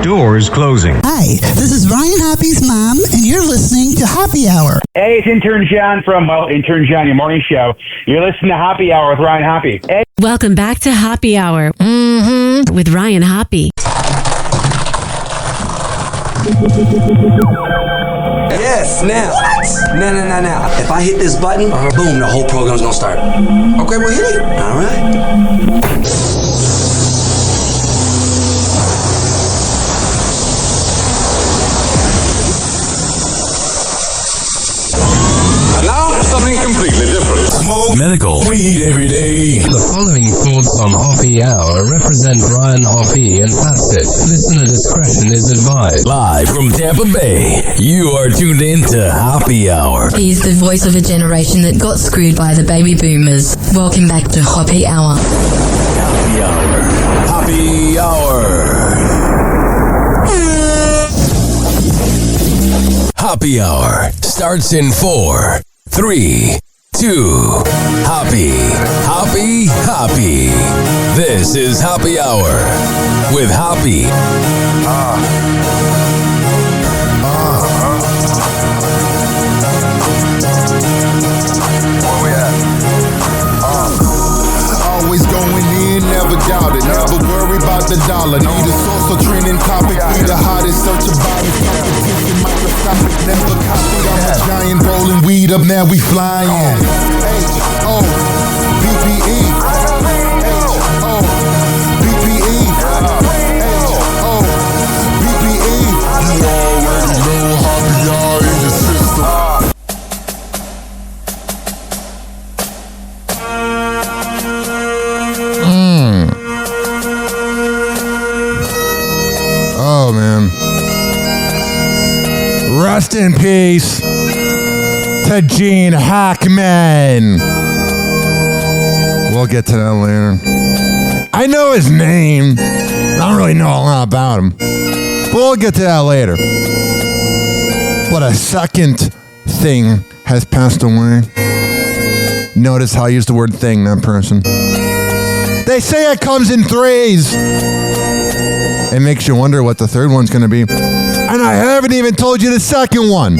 Doors closing. Hi, this is Ryan Hoppe's mom, and you're listening to Happy Hour. Hey, it's Intern John from, Intern John, your morning show. You're listening to Happy Hour with Ryan Hoppe. Hey. Welcome back to Happy Hour with Ryan Hoppe. Yes, now. What? Now. If I hit this button, boom, the whole program's gonna start. Okay, well, hit it. All right. Now, something completely different. Smoke medical weed every day. The following thoughts on Happy Hour represent Ryan Hoppe and that's it. Listener discretion is advised. Live from Tampa Bay, you are tuned in to Happy Hour. He's the voice of a generation that got screwed by the baby boomers. Welcome back to Happy Hour. Happy Hour. Happy Hour. Happy Hour starts in 4, 3, 2. Happy. This is Happy Hour with Happy. Where we at? Always going in, never doubt it. Never worry about the dollar. Need a source or trending topic. Be the hottest, search about it. Competition, microscopic. Never copied. I'm a giant rolling weed up, now we flying. H-O-B-B-E. H-O-B-B-E. H-O-B-B-E. You already know how we are in the system. Oh, man. Rest in peace to Gene Hackman. We'll get to that later. I know his name. I don't really know a lot about him. But we'll get to that later. But a second thing has passed away. Notice how I use the word thing, not person. They say it comes in threes. It makes you wonder what the third one's going to be. And I haven't even told you the second one.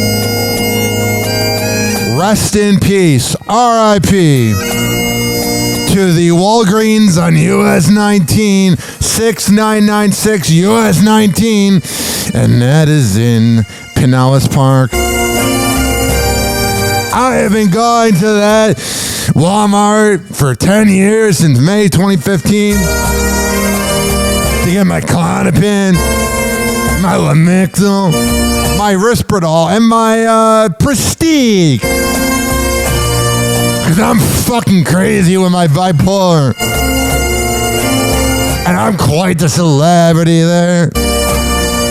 Rest in peace, R.I.P. to the Walgreens on US 19, 6996 US 19, and that is in Pinellas Park. I have been going to that Walmart for 10 years since May 2015 to get my Klonopin, my Lamictal, my Risperdal, and my Prestige. Because I'm fucking crazy with my bipolar. And I'm quite the celebrity there.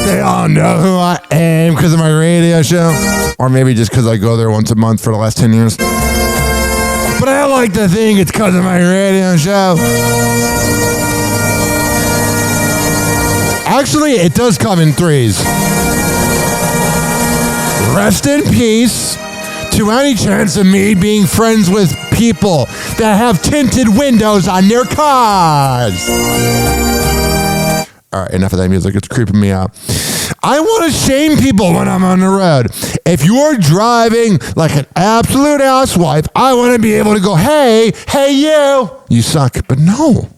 They all know who I am because of my radio show. Or maybe just because I go there once a month for the last 10 years. But I like to think it's because of my radio show. Actually, it does come in threes. Rest in peace to any chance of me being friends with people that have tinted windows on their cars. All right, enough of that music. It's creeping me out. I want to shame people when I'm on the road. If you're driving like an absolute housewife, I want to be able to go, hey, you suck. But no.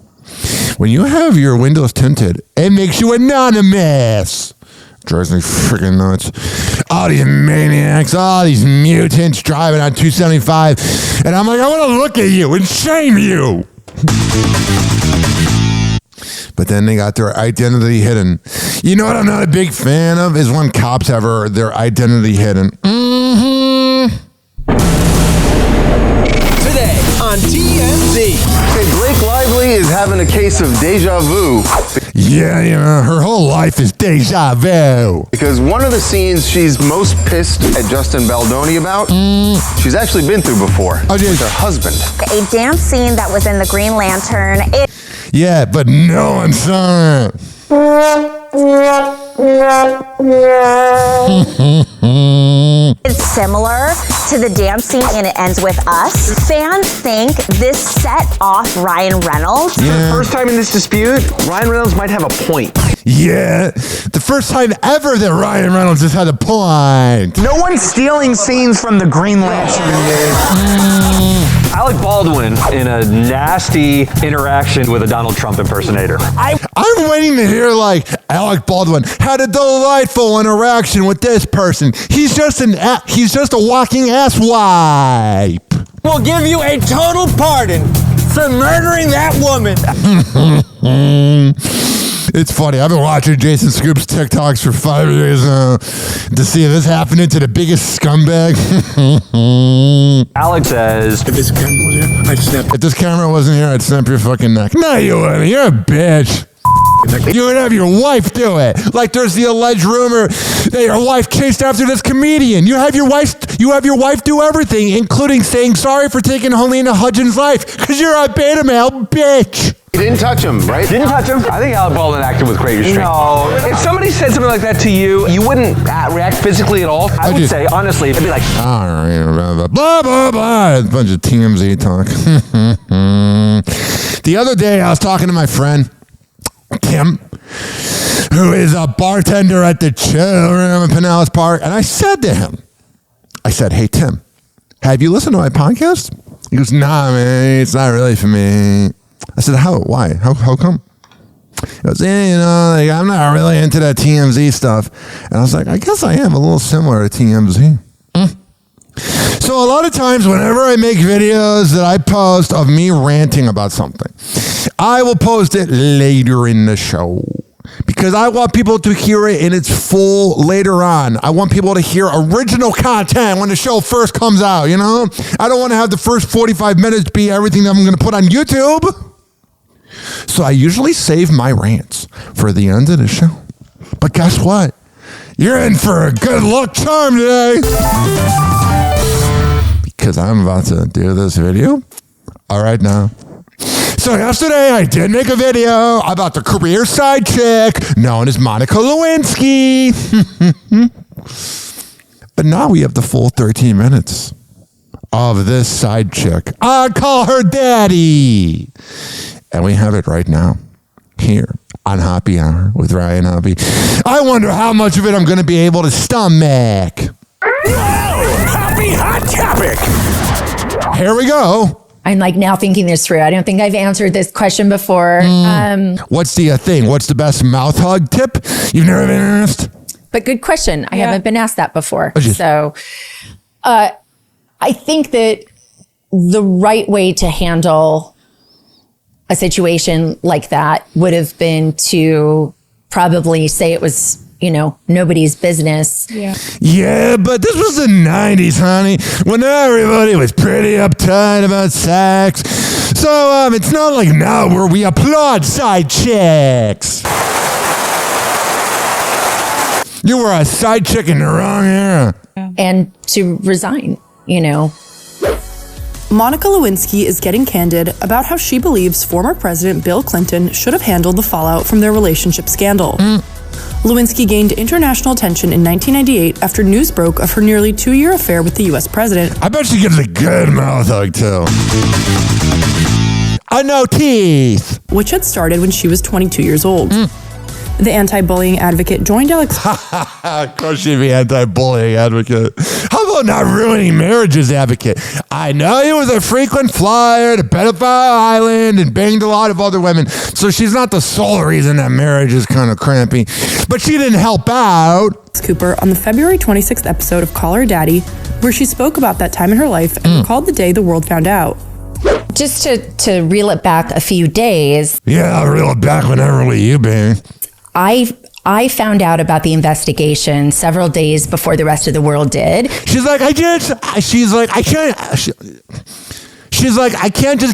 When you have your windows tinted, it makes you anonymous. Drives me freaking nuts. All these maniacs, all these mutants driving on 275. And I'm like, I want to look at you and shame you. But then they got their identity hidden. You know what I'm not a big fan of is when cops have their identity hidden. Today on TMZ. Hey, Blake Lively is having a case of deja vu. Yeah, her whole life is deja vu. Because one of the scenes she's most pissed at Justin Baldoni about, she's actually been through before with her husband. A dance scene that was in the Green Lantern. Yeah, but no one saw it. It's similar to the dance scene in It Ends With Us. Fans think this set off Ryan Reynolds. For the first time in this dispute, Ryan Reynolds might have a point. Yeah, the first time ever that Ryan Reynolds has had a point. No one's stealing scenes from the Green Lantern, dude. Alec Baldwin in a nasty interaction with a Donald Trump impersonator. I'm waiting to hear like Alec Baldwin had a delightful interaction with this person. He's just a walking ass wipe. We'll give you a total pardon for murdering that woman. It's funny. I've been watching Jason Scoop's TikToks for 5 years now to see this happening to the biggest scumbag. Alex says, if this camera wasn't here, I'd snap your fucking neck. No, you wouldn't. You're a bitch. You would have your wife do it. Like there's the alleged rumor that your wife chased after this comedian. You have your wife do everything, including saying sorry for taking Helena Hudgens' life because you're a beta male bitch. You didn't touch him, right? Didn't touch him? I think Alec Baldwin acted with great restraint. No. If somebody said something like that to you, you wouldn't react physically at all? I would say, honestly, it'd be like, blah, blah, blah. A bunch of TMZ talk. The other day, I was talking to my friend, Kim, who is a bartender at the chill room in Pinellas Park, and I said to him, hey, Tim, have you listened to my podcast? He goes, nah, man, it's not really for me. I said, why? How come? He goes, like, I'm not really into that TMZ stuff. And I was like, I guess I am a little similar to TMZ. So a lot of times whenever I make videos that I post of me ranting about something, I will post it later in the show because I want people to hear it in its full later on. I want people to hear original content when the show first comes out, you know? I don't want to have the first 45 minutes be everything that I'm going to put on YouTube. So I usually save my rants for the end of the show. But guess what? You're in for a good luck charm today. Because I'm about to do this video. All right now. So yesterday I did make a video about the career side chick known as Monica Lewinsky. But now we have the full 13 minutes of this side chick. I call her Daddy. And we have it right now, here on Happy Hour with Ryan Hoppe. I wonder how much of it I'm going to be able to stomach. Happy hot topic. Here we go. I'm like now thinking this through. I don't think I've answered this question before. What's the thing? What's the best mouth hug tip you've never been asked? But good question. I haven't been asked that before. So I think that the right way to handle a situation like that would have been to probably say it was, nobody's business. Yeah, but this was the 90s, honey, when everybody was pretty uptight about sex. So it's not like now where we applaud side chicks. You were a side chick in the wrong era. And to resign, Monica Lewinsky is getting candid about how she believes former President Bill Clinton should have handled the fallout from their relationship scandal. Lewinsky gained international attention in 1998 after news broke of her nearly 2-year affair with the U.S. president. I bet she gives a good mouth hug, too. No teeth. Which had started when she was 22 years old. The anti-bullying advocate joined Alex. Of course she'd be anti-bullying advocate. How about not ruining marriages advocate? I know he was a frequent flyer to Pedophile Island and banged a lot of other women. So she's not the sole reason that marriage is kind of crampy. But she didn't help out. Cooper on the February 26th episode of Call Her Daddy, where she spoke about that time in her life and recalled the day the world found out. Just to reel it back a few days. Yeah, I'll reel it back whenever you bang. I found out about the investigation several days before the rest of the world did. She's like, I can't just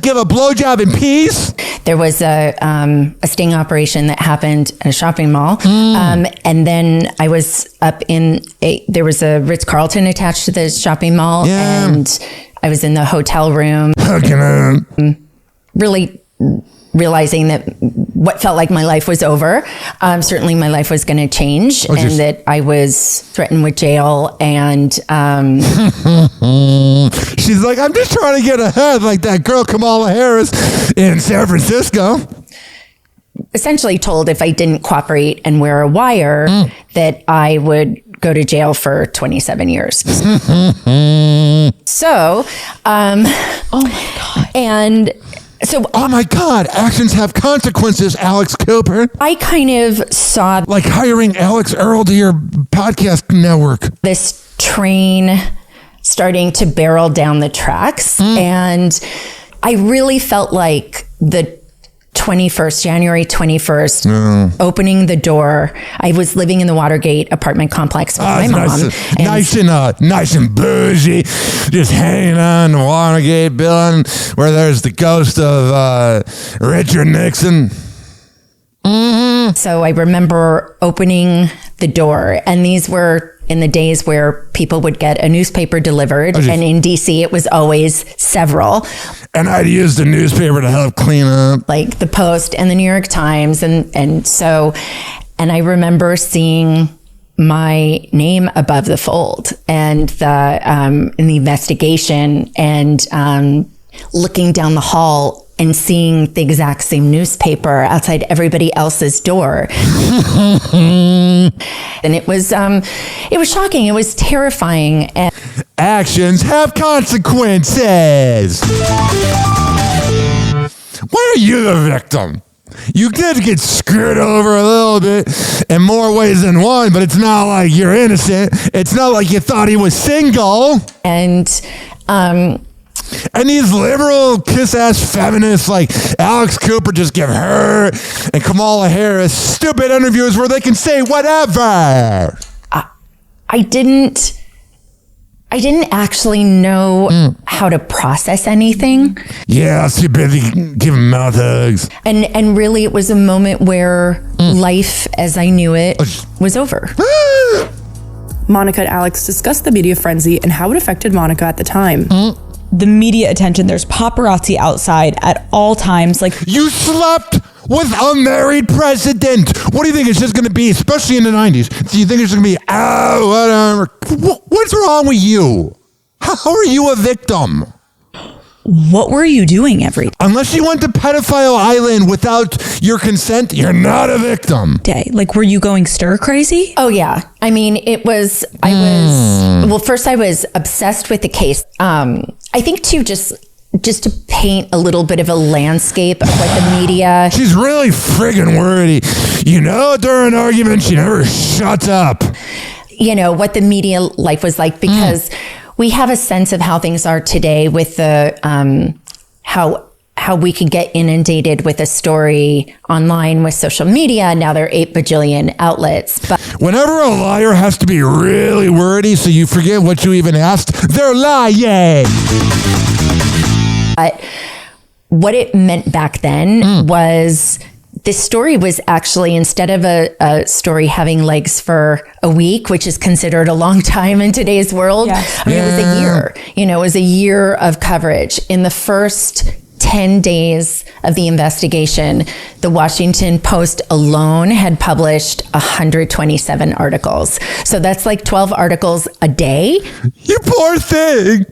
give a blowjob in peace. There was a sting operation that happened at a shopping mall. And then I was there was a Ritz-Carlton attached to the shopping mall. Yeah. And I was in the hotel room. Really realizing that what felt like my life was over. Certainly my life was going to change and that I was threatened with jail. And she's like, I'm just trying to get ahead like that girl Kamala Harris in San Francisco. essentially told if I didn't cooperate and wear a wire that I would go to jail for 27 years. So, oh my God. And so, oh my God, actions have consequences, Alex Cooper. I kind of saw like hiring Alex Earl to your podcast network. This train starting to barrel down the tracks. And I really felt like the January 21st, opening the door. I was living in the Watergate apartment complex with my mom. Nice and bougie, just hanging on the Watergate building where there's the ghost of Richard Nixon. So I remember opening the door, and these were in the days where people would get a newspaper delivered, and in DC it was always several. And I'd use the newspaper to help clean up, like the Post and the New York Times, and I remember seeing my name above the fold and in the investigation, and looking down the hall and seeing the exact same newspaper outside everybody else's door. And it was shocking. It was terrifying. And actions have consequences. Why are you the victim? You did get screwed over a little bit in more ways than one, but it's not like you're innocent. It's not like you thought he was single. And these liberal kiss-ass feminists like Alex Cooper just give her and Kamala Harris stupid interviews where they can say whatever. I didn't actually know how to process anything. Yeah, too busy giving mouth hugs. And really it was a moment where life as I knew it was over. Monica and Alex discussed the media frenzy and how it affected Monica at the time. The media attention, there's paparazzi outside at all times. Like, you slept with a married president. What do you think it's just going to be, especially in the 90s? Do you think it's going to be, whatever? What's wrong with you? How are you a victim? What were you doing every day? Unless you went to Pedophile Island without your consent, you're not a victim. Like, were you going stir crazy? Oh, yeah. I mean, first I was obsessed with the case. I think too, just to paint a little bit of a landscape of what the media... She's really friggin' wordy. During arguments, she never shuts up. What the media life was like, because we have a sense of how things are today with the how we can get inundated with a story online with social media. Now there are 8 bajillion outlets. But whenever a liar has to be really wordy so you forget what you even asked, they're lying. But what it meant back then was this story was actually, instead of a story having legs for a week, which is considered a long time in today's world, it was a year. It was a year of coverage. In the first 10 days of the investigation, the Washington Post alone had published 127 articles. So that's like 12 articles a day. You poor thing.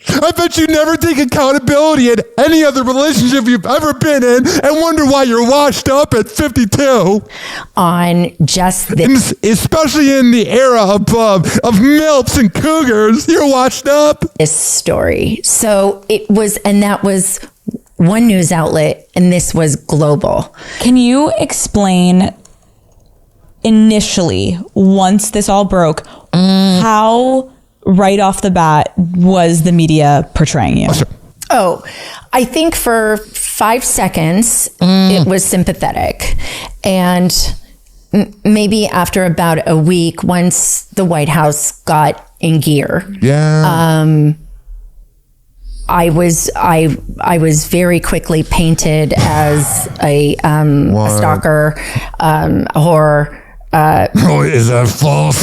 I bet you never take accountability in any other relationship you've ever been in and wonder why you're washed up at 52. On just this. Especially in the era of MILFs and cougars, you're washed up. This story. So it was, and that was one news outlet, and this was global. Can you explain initially, once this all broke, how... right off the bat was the media portraying you? I think for 5 seconds, it was sympathetic. And maybe after about a week, once the White House got in gear, I was very quickly painted as a stalker, a whore. Is that false?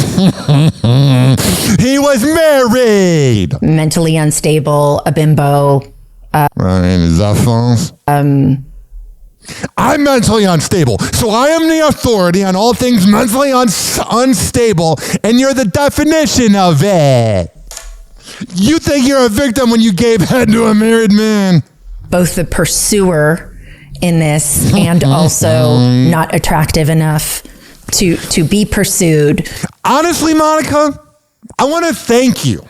He was married. Mentally unstable, a bimbo. Is that false? I'm mentally unstable, so I am the authority on all things mentally unstable, and you're the definition of it. You think you're a victim when you gave head to a married man. Both the pursuer in this and also not attractive enough to be pursued. Honestly, Monica, I want to thank you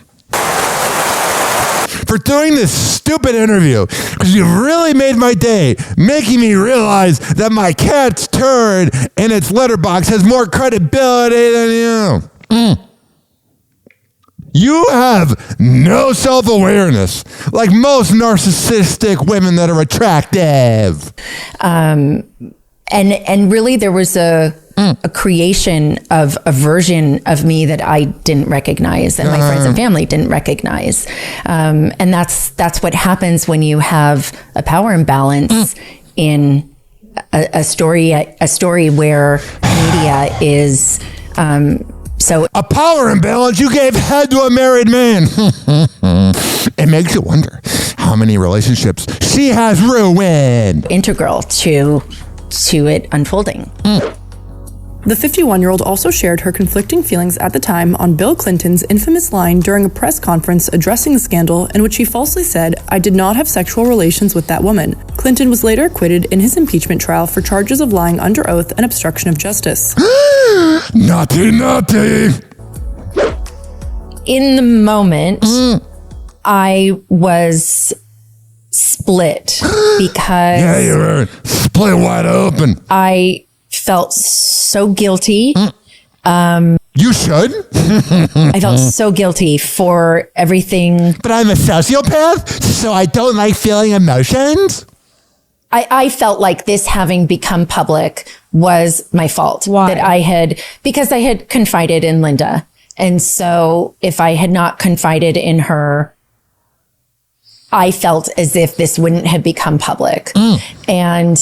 for doing this stupid interview, because you've really made my day, making me realize that my cat's turd in its litter box has more credibility than you. You have no self-awareness, like most narcissistic women that are attractive. And really there was a creation of a version of me that I didn't recognize, that my friends and family didn't recognize. And that's what happens when you have a power imbalance in a story where media is, so a power imbalance. You gave head to a married man. It makes you wonder how many relationships she has ruined. Integral to it unfolding. The 51-year-old also shared her conflicting feelings at the time on Bill Clinton's infamous line during a press conference addressing the scandal, in which he falsely said, "I did not have sexual relations with that woman." Clinton was later acquitted in his impeachment trial for charges of lying under oath and obstruction of justice. Naughty, naughty. In the moment, I was split because... Yeah, you were split wide open. I felt so guilty. You should. I felt so guilty for everything. But I'm a sociopath, so I don't like feeling emotions. I felt like this having become public was my fault. Why? Because I had confided in Linda. And so if I had not confided in her, I felt as if this wouldn't have become public. And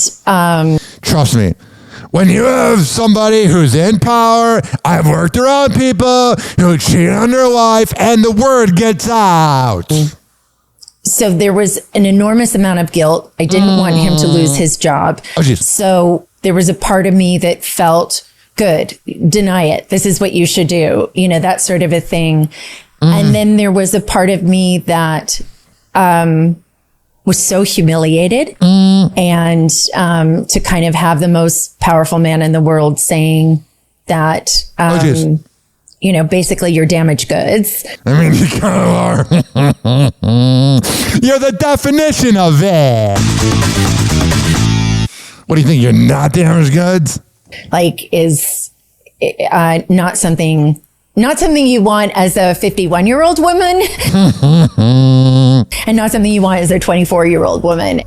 trust me, when you have somebody who's in power, I've worked around people who cheat on their wife and the word gets out. So there was an enormous amount of guilt. I didn't want him to lose his job. So there was a part of me that felt, good, deny it. This is what you should do. You know, that sort of a thing. And then there was a part of me that was so humiliated, and to kind of have the most powerful man in the world saying that, you know, basically you're damaged goods. I mean, you kind of are. You're the definition of it. What do you think? You're not damaged goods? Like, is not something you want as a 51-year-old woman and not something you want as a 24-year-old woman.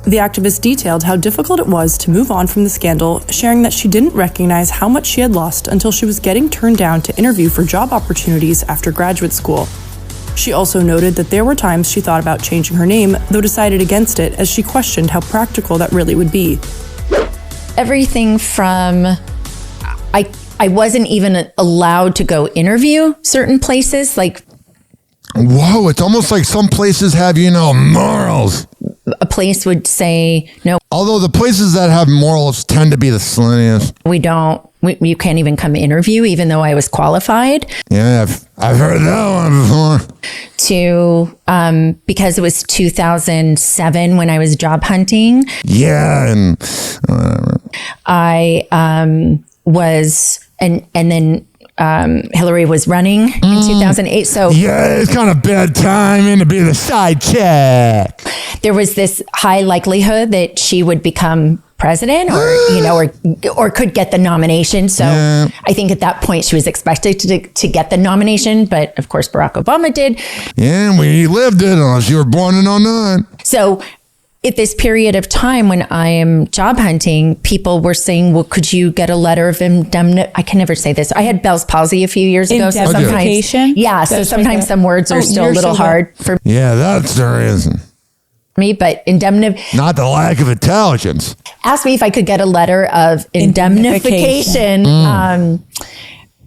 The activist detailed how difficult it was to move on from the scandal, sharing that she didn't recognize how much she had lost until she was getting turned down to interview for job opportunities after graduate school. She also noted that there were times she thought about changing her name, though decided against it as she questioned how practical that really would be. Everything from I wasn't even allowed to go interview certain places. Like, whoa, it's almost like some places have, you know, morals. A place would say no. Although the places that have morals tend to be the sluttiest. You can't even come interview, even though I was qualified. Yeah, I've heard that one before. Because it was 2007 when I was job hunting. Yeah, and I was, and then Hillary was running in 2008. So yeah, it's kind of bad timing to be the side chick. There was this high likelihood that she would become president, or could get the nomination. So I think at that point she was expected to get the nomination, but of course Barack Obama did. Yeah, we lived it unless you were born in 2009. So at this period of time when I am job hunting, people were saying, well, could you get a letter of indemnification? I can never say this. I had Bell's palsy a few years ago. So Indemnification? Yeah, so sometimes some words are still a little hard for Yeah, that's the reason. me, but not the lack of intelligence. Asked me if I could get a letter of indemnification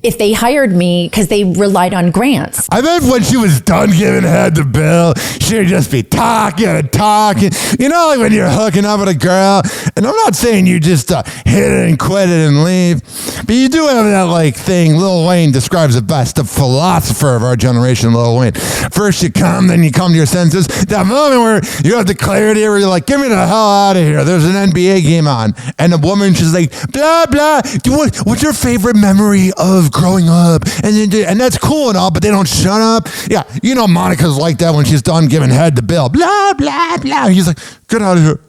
if they hired me because they relied on grants. I bet when she was done giving head to Bill, she'd just be talking and talking. You know, like when you're hooking up with a girl, and I'm not saying you just hit it and quit it and leave, but you do have that like thing Lil Wayne describes it best, the philosopher of our generation, Lil Wayne. First you come, then you come to your senses. That moment where you have the clarity where you're like, get me the hell out of here. There's an NBA game on. And the woman, she's like, blah, blah. What's your favorite memory of growing up? And that's cool and all, but they don't shut up. Yeah, you know Monica's like that when she's done giving head to Bill. Blah, blah, blah. He's like, get out of here.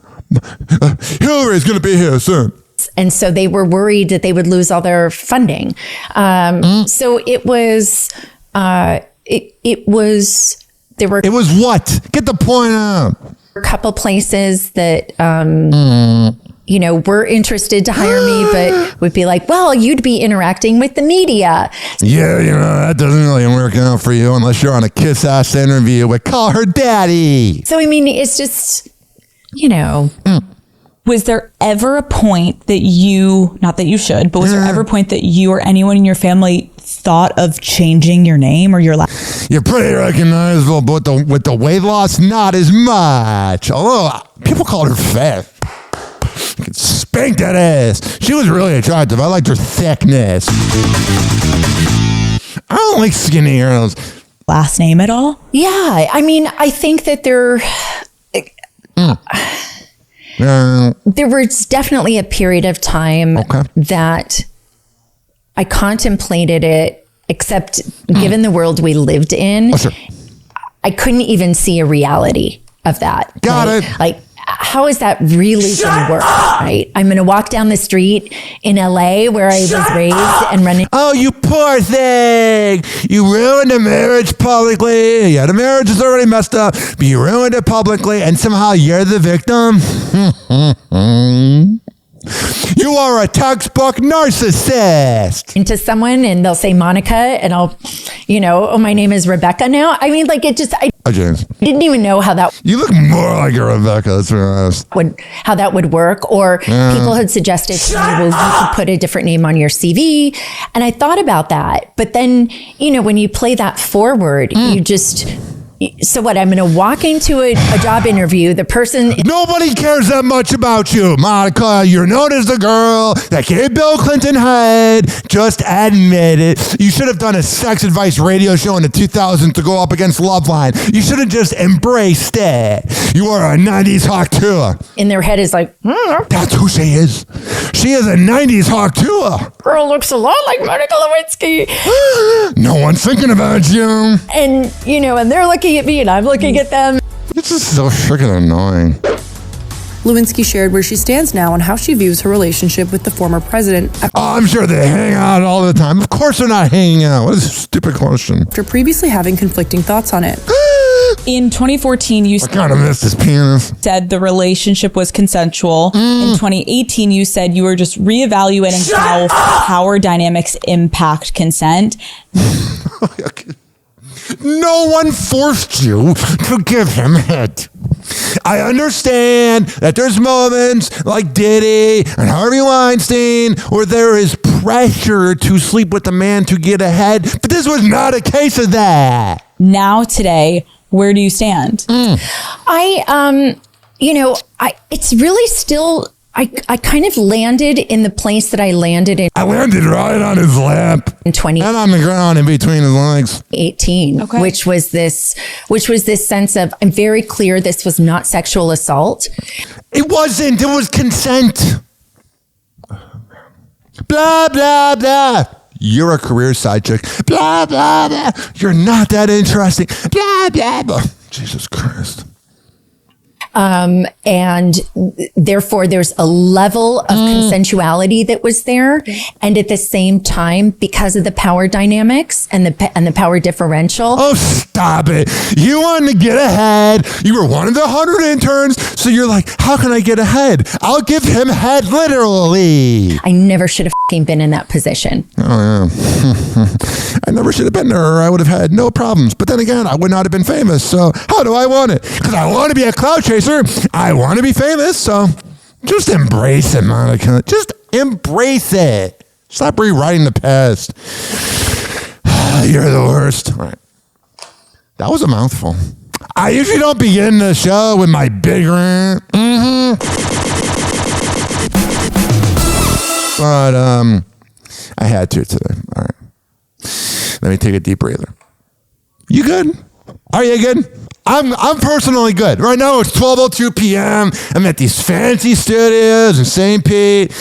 Hillary's going to be here soon. And so they were worried that they would lose all their funding. So it was, it was what? Get the point out. A couple places that, you know, were interested to hire me, but would be like, well, you'd be interacting with the media. Yeah, you know, that doesn't really work out for you unless you're on a kiss-ass interview with Call Her Daddy. So, I mean, it's just, you know. Was there ever a point that you, not that you should, but was there ever a point that you or anyone in your family thought of changing your name or your last? You're pretty recognizable, but with the weight loss, not as much. Although, people called her fat. Spank that ass. She was really attractive. I liked her thickness. I don't like skinny girls. Last name at all? Yeah. I mean, I think that there was definitely a period of time that I contemplated it, except given the world we lived in, I couldn't even see a reality of that. Got it. Like, how is that really going to work? Right? I'm going to walk down the street in LA where I was raised and running. Oh, you poor thing. You ruined a marriage publicly. Yeah, the marriage is already messed up, but you ruined it publicly and somehow you're the victim. You are a textbook narcissist. Into someone and they'll say Monica and I'll, you know, oh, my name is Rebecca now. I mean, like it just, I didn't even know how that. You look more like a Rebecca, that's very honest. How that would work. Or people had suggested to me, well, you could put a different name on your CV. And I thought about that. But then, you know, when you play that forward, you just... So what? I'm going to walk into a job interview. The person... Nobody cares that much about you, Monica. You're known as the girl that gave Bill Clinton head. Just admit it. You should have done a sex advice radio show in the 2000s to go up against Loveline. You should have just embraced it. You are a 90s hawk too. In their head is like... That's who she is. She is a 90s hawk too. Girl looks a lot like Monica Lewinsky. No one's thinking about you. And, you know, and they're looking at me and I'm looking at them. This is so freaking annoying. Lewinsky shared where she stands now and how she views her relationship with the former president. I'm sure they hang out all the time. Of course they're not hanging out. What a stupid question. After previously having conflicting thoughts on it. In 2014, you kind of missed his penis. Said the relationship was consensual. In 2018, you said you were just reevaluating how power dynamics impact consent. No one forced you to give him head. I understand that there's moments like Diddy and Harvey Weinstein where there is pressure to sleep with a man to get ahead, but this was not a case of that. Now, today, where do you stand? It's really still... I kind of landed in the place that I landed in. I landed right on his lap. In 20 and on the ground in between his legs. 18, which was this sense of, I'm very clear this was not sexual assault. It wasn't. It was consent. Blah, blah, blah. You're a career side chick. Blah, blah, blah. You're not that interesting. Blah, blah, blah. Jesus Christ. And therefore there's a level of consensuality that was there. And at the same time, because of the power dynamics and the power differential. Oh, stop it. You wanted to get ahead. You were one of the 100 interns. So you're like, how can I get ahead? I'll give him head literally. I never should have been in that position. Oh, yeah. I never should have been there or I would have had no problems. But then again, I would not have been famous. So how do I want it? Because I want to be a cloud chaser. I want to be famous, so just embrace it, Monica. Just embrace it. Stop rewriting the past. You're the worst. All right. That was a mouthful. I usually don't begin the show with my big rant. But I had to today. All right. Let me take a deep breather. You good? Are you good? I'm personally good. Right now it's 12:02 p.m. I'm at these fancy studios in St. Pete,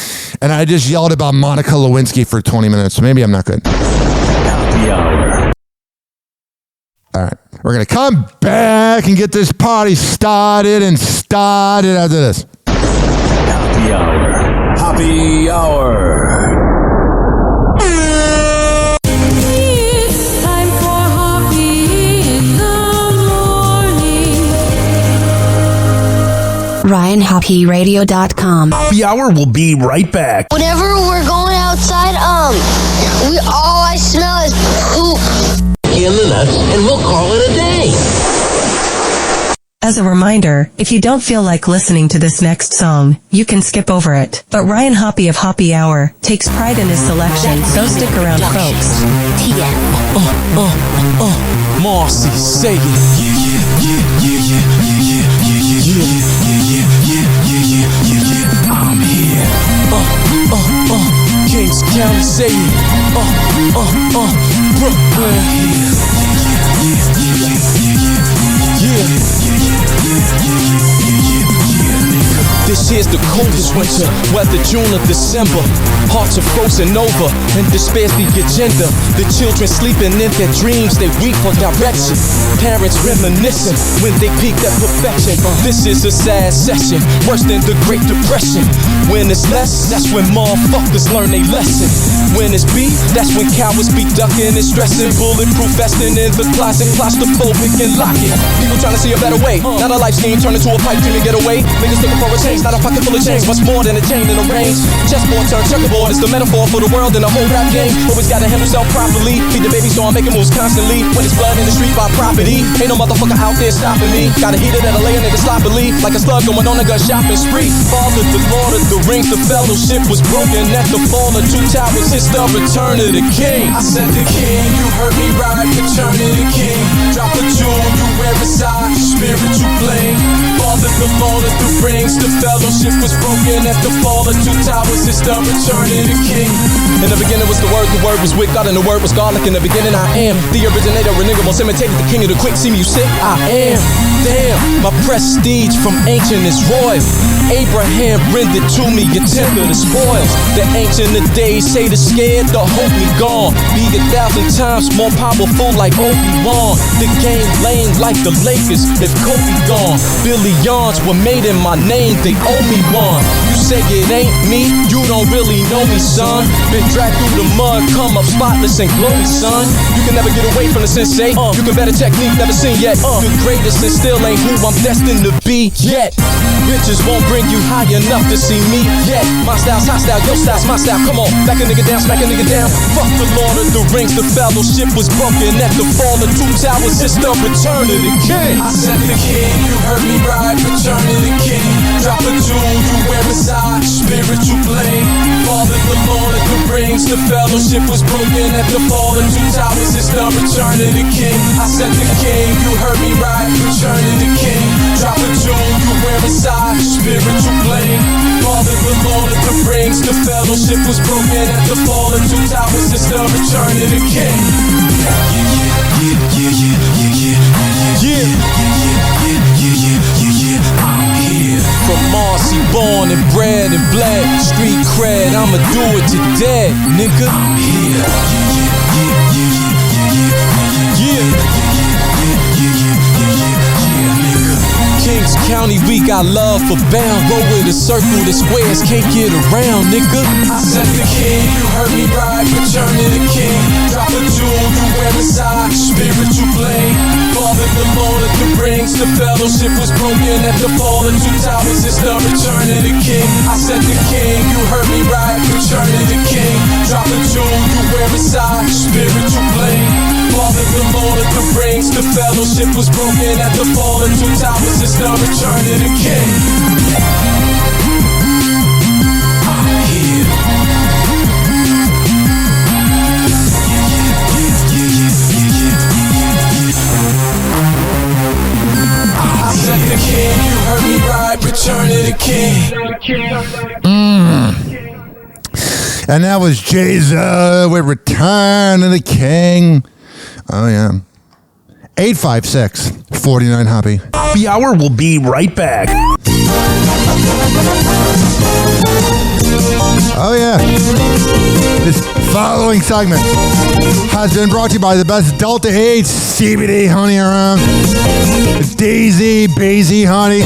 and I just yelled about Monica Lewinsky for 20 minutes, so maybe I'm not good. Happy hour. All right. We're going to come back and get this party started after this. Happy hour. Happy hour. It's time for Hoppe in the morning. RyanHoppyRadio.com. Happy hour will be right back. Whenever we're going outside, all I smell is poop. In the nuts, and we'll call it a day. As a reminder, if you don't feel like listening to this next song, you can skip over it. But Ryan Hoppe of Hoppe Hour takes pride in his selection, so stick around, folks. Marcy, say it. I'm here. Kings County, say it. Brooklyn. This here's the coldest winter, weather June or December. Hearts are frozen over, and despair's the agenda. The children sleeping in their dreams, they weep for direction. Parents reminiscing when they peak at perfection. This is a sad session, worse than the Great Depression. When it's less, that's when motherfuckers learn they lesson. When it's beef, that's when cowards be ducking and stressing. Bulletproof vesting in the closet, claustrophobic and locking. People trying to see a better way, not a life scheme turned into a pipe dream to get away. Niggas looking for a change, not a pocket full of change, much more than a chain in a range. Chessboard turned checkerboard is the metaphor for the world in the whole rap game. Always gotta handle himself properly, feed the baby so I'm making moves constantly. When it's blood in the street by property, ain't no motherfucker out there stopping me. Gotta heat it that'll lay a nigga sloppily, like a slug going on a gun shopping spree. Father, the Lord of the Rings, the fellowship was broken at the fall of two towers. It's the return of the king. I said the king, you heard me right, return of the king. Drop a jewel, you wear inside, spiritual flame. Father, the Lord of the Rings, the fellowship was broken at the fall of two towers. It's the return of the king. In the beginning was the word was with God, and the word was God. Like in the beginning I am the originator, renegable, imitated the king of the quick. See me, you sick? I am. Damn, my prestige from ancient is royal. Abraham rendered to me a tenth of the spoils. The ancient of days say the scared, the hope me gone. Be 1,000 times more powerful like Obi-Wan. The game lame like the Lakers if Kobe gone. Billions were made in my name, they owe me one. You say it ain't me, you don't really know me, son. Been dragged through the mud, come up spotless and glowy, son. You can never get away from the sensei. You can better technique, never seen yet. The greatest and still ain't who I'm destined to be yet. Riches won't bring you high enough to see me yet. My style's hot style, your style's my style. Come on, back a nigga down, smack a nigga down. Fuck the Lord of the Rings, the fellowship was broken at the fall of two towers. It's the return of the king. I said the king, you heard me right, return of the king. Drop a jewel, you wear inside, spiritual flame. Father, the Lord of the Rings, the fellowship was broken at the fall of two towers. It's the return of the king. I said the king, you heard me right, return of the king. Drop a jewel, you wear inside, spiritual flame. Father, the Lord of the Rings, the fellowship was broken at the fall of two towers. It's the return of the king. I'm here. From Marcy, born and bred and bled. Street cred, I'ma do it to dead, nigga. I'm here. Kings County, we got love for bound. Roll with a circle, the squares can't get around, nigga. I said the king, you heard me right, return of the king. Drop a jewel, you wear inside, spiritual flame. Father, the Lord of the Rings, the fellowship was broken at the fall of two towers. It's the return of the king. I said the king, you heard me right, return of the king. Drop a jewel, you wear inside, spiritual flame. Father, the Lord of the Rings, the fellowship was broken at the fall of two towers. It's the return of the king. I'm here. And that was Jay-Z with Return of the King. Oh, yeah. 856-49-HOPPY. Happy Hour will be right back. Oh, yeah. This following segment has been brought to you by the best Delta 8 CBD honey around. Daisy Beezy Honey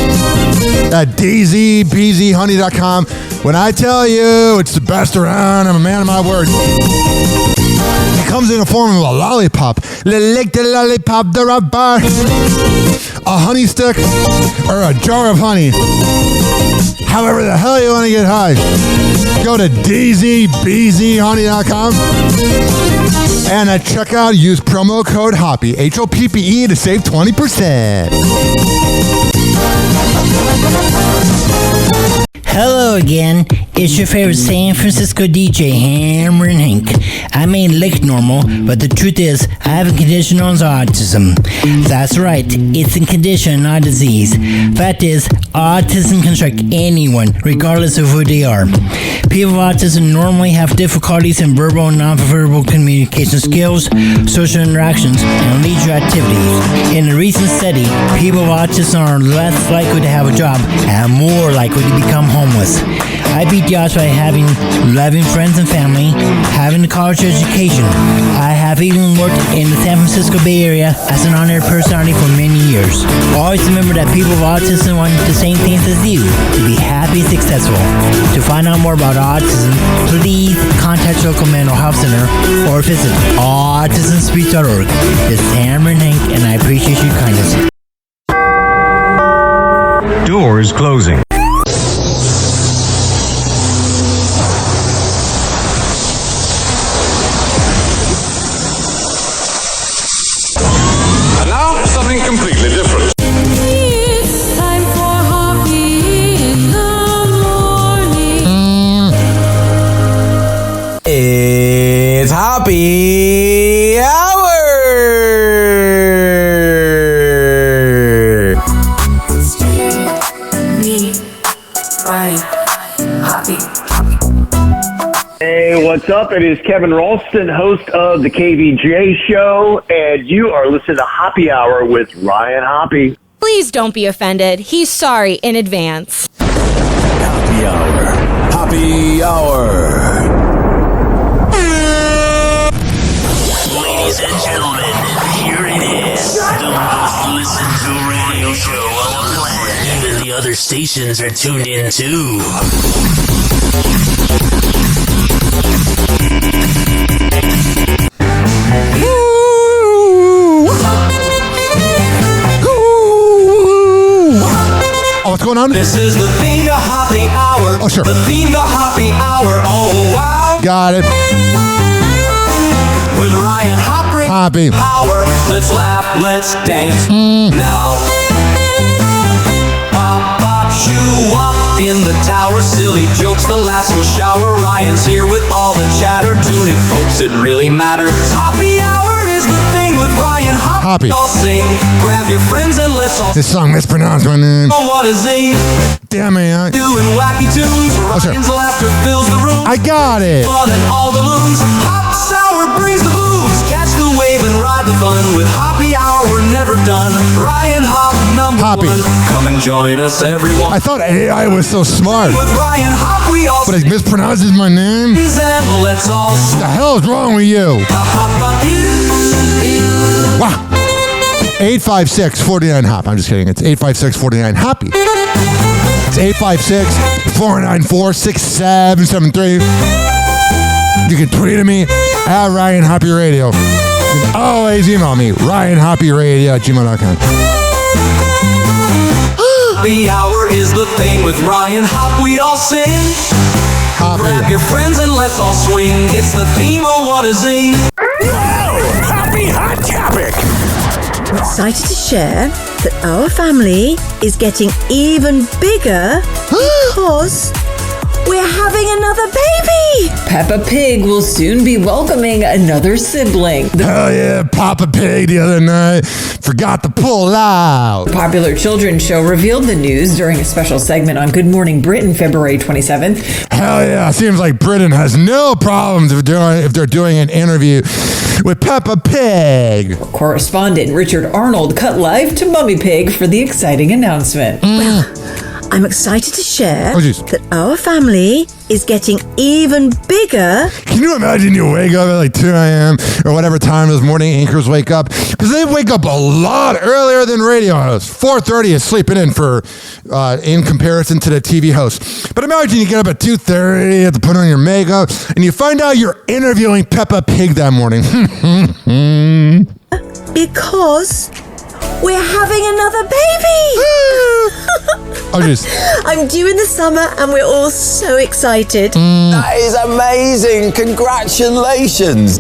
at daisybeezyhoney.com. When I tell you it's the best around, I'm a man of my word. It comes in the form of a lollipop. Lick the lollipop, the rubber. A honey stick or a jar of honey. However the hell you want to get high. Go to daisybeezyhoney.com and at checkout use promo code HOPPE, HOPPE, to save 20%. Hello again, it's your favorite San Francisco DJ, Hammer and Hank. I may look normal, but the truth is, I have a condition known as autism. That's right, it's a condition, not a disease. Fact is, autism can strike anyone, regardless of who they are. People with autism normally have difficulties in verbal and non-verbal communication skills, social interactions, and leisure activities. In a recent study, people with autism are less likely to have a job and more likely to become homeless. I beat the odds by having loving friends and family, having a college education. I have even worked in the San Francisco Bay Area as an on-air personality for many years. Always remember that people with autism want the same things as you, to be happy and successful. To find out more about autism, please contact your local mental health center or visit autismspeech.org. This is Hammer and Hank, and I appreciate your kindness. Doors closing. Completely different. It's time for Hoppy in the morning. It's Happy Hour. Me, Ryan, Hoppy. Hey, what's up? It is Kevin Ralston, host of the KVJ Show, and you are listening to Happy Hour with Ryan Hoppy. Please don't be offended. He's sorry in advance. Happy Hour. Happy Hour. Ladies and gentlemen, here it is. The most listened to radio show on the planet. Even the other stations are tuned in too. Oh, what's going on? This is the theme to Happy Hour. Oh, sure. The theme to Happy Hour. Oh, wow. Got it. With Ryan Hoppy. Hour. Let's laugh, let's dance. Now. Pop, pop, shoo, up in the tower. Silly jokes, the last will shower. Ryan's here with all the chatter. Tune in, folks, it really matters. Happy Hour is the thing with Ryan Hoppy. I'll sing. Grab your friends and let's all This song mispronounced my name. Oh, what is he? Damn it. Doing wacky tunes. sure. Ryan's laughter fills the room. I got it. Fun and all the balloons. Hot sour brings the booze. Catch the wave and ride the fun. With Happy Hour, we're never done. Ryan Hop, number Hoppy. one. Come and join us, everyone. I thought AI was so smart. With Ryan Hop, we all But it mispronounces my name? sing. And let's all What the hell is wrong with you? Wow. 856-49-HOP. I'm just kidding. It's 856-49-HOPPY. It's 856-494-6773. You can tweet at me at Ryan Hoppy Radio. You can always email me, RyanHoppyRadio@gmail.com. The hour is the thing with Ryan Hop. We all sing. Grab your friends and let's all swing. It's the theme of What a Zing. Happy Hot Topic. I'm excited to share that our family is getting even bigger because we're having another baby! Peppa Pig will soon be welcoming another sibling. Hell yeah, Papa Pig the other night forgot to pull out. The popular children's show revealed the news during a special segment on Good Morning Britain, February 27th. Hell yeah, seems like Britain has no problems if they're doing an interview with Peppa Pig. Correspondent Richard Arnold cut live to Mummy Pig for the exciting announcement. Well, I'm excited to share that our family is getting even bigger. Can you imagine you wake up at like 2 a.m. or whatever time those morning anchors wake up? Because they wake up a lot earlier than radio hosts. 4:30 is sleeping in for in comparison to the TV host. But imagine you get up at 2:30, you have to put on your makeup, and you find out you're interviewing Peppa Pig that morning. Because we're having another baby! I'm due in the summer and we're all so excited. That is amazing. Congratulations.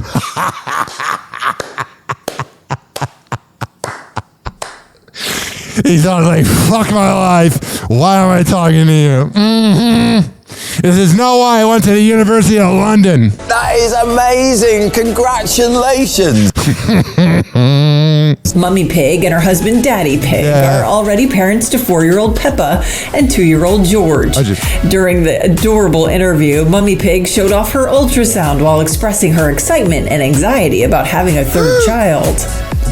He sounds like, fuck my life. Why am I talking to you? This is not why I went to the University of London. That is amazing. Congratulations. Mummy Pig and her husband Daddy Pig are already parents to 4-year-old Peppa and 2-year-old George. During the adorable interview, Mummy Pig showed off her ultrasound while expressing her excitement and anxiety about having a third child.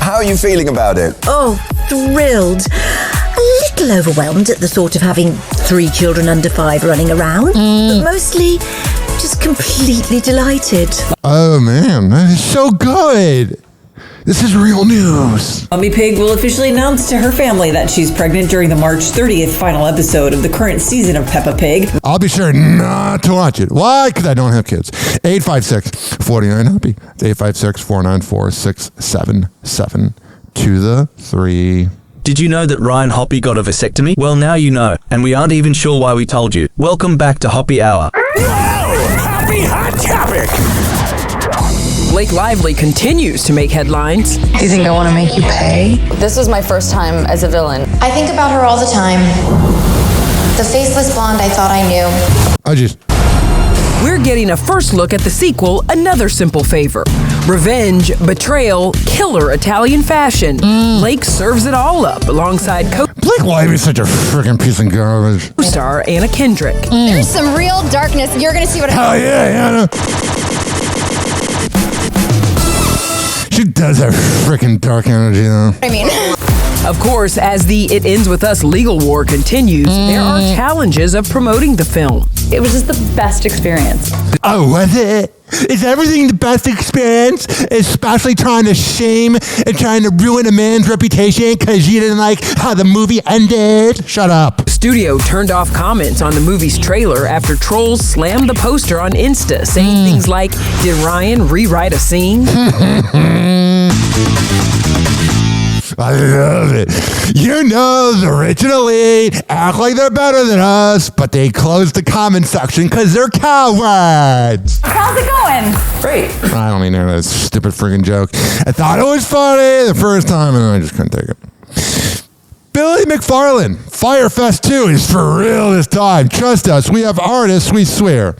How are you feeling about it? Oh, thrilled. A little overwhelmed at the thought of having 3 children under 5 running around, but mostly just completely delighted. Oh man, that is so good. This is real news. Mummy Pig will officially announce to her family that she's pregnant during the March 30th final episode of the current season of Peppa Pig. I'll be sure not to watch it. Why? Because I don't have kids. 856-49-HAPPY. 856-494-6777 to the 3. Did you know that Ryan Hoppe got a vasectomy? Well, now you know, and we aren't even sure why we told you. Welcome back to Hoppe Hour. Happy Hot Topic! Blake Lively continues to make headlines. Do you think I want to make you pay? This was my first time as a villain. I think about her all the time. The faceless blonde I thought I knew. We're getting a first look at the sequel, Another Simple Favor. Revenge, betrayal, killer Italian fashion. Blake serves it all up alongside Blake Lively's such a freaking piece of garbage. Co-star Anna Kendrick. There's some real darkness. You're going to see what Hell yeah, Anna. She does have freaking dark energy, though. I mean... Of course, as the It Ends With Us legal war continues, there are challenges of promoting the film. It was just the best experience. Oh, was it? Is everything the best experience? Especially trying to shame and trying to ruin a man's reputation because you didn't like how the movie ended? Shut up. The studio turned off comments on the movie's trailer after trolls slammed the poster on Insta, saying things like, "Did Ryan rewrite a scene?" I love it. You know, the rich and elite act like they're better than us, but they close the comment section because they're cowards. How's it going? Great. I don't mean that stupid freaking joke. I thought it was funny the first time, and then I just couldn't take it. Billy McFarland, Firefest 2 is for real this time. Trust us, we have artists, we swear.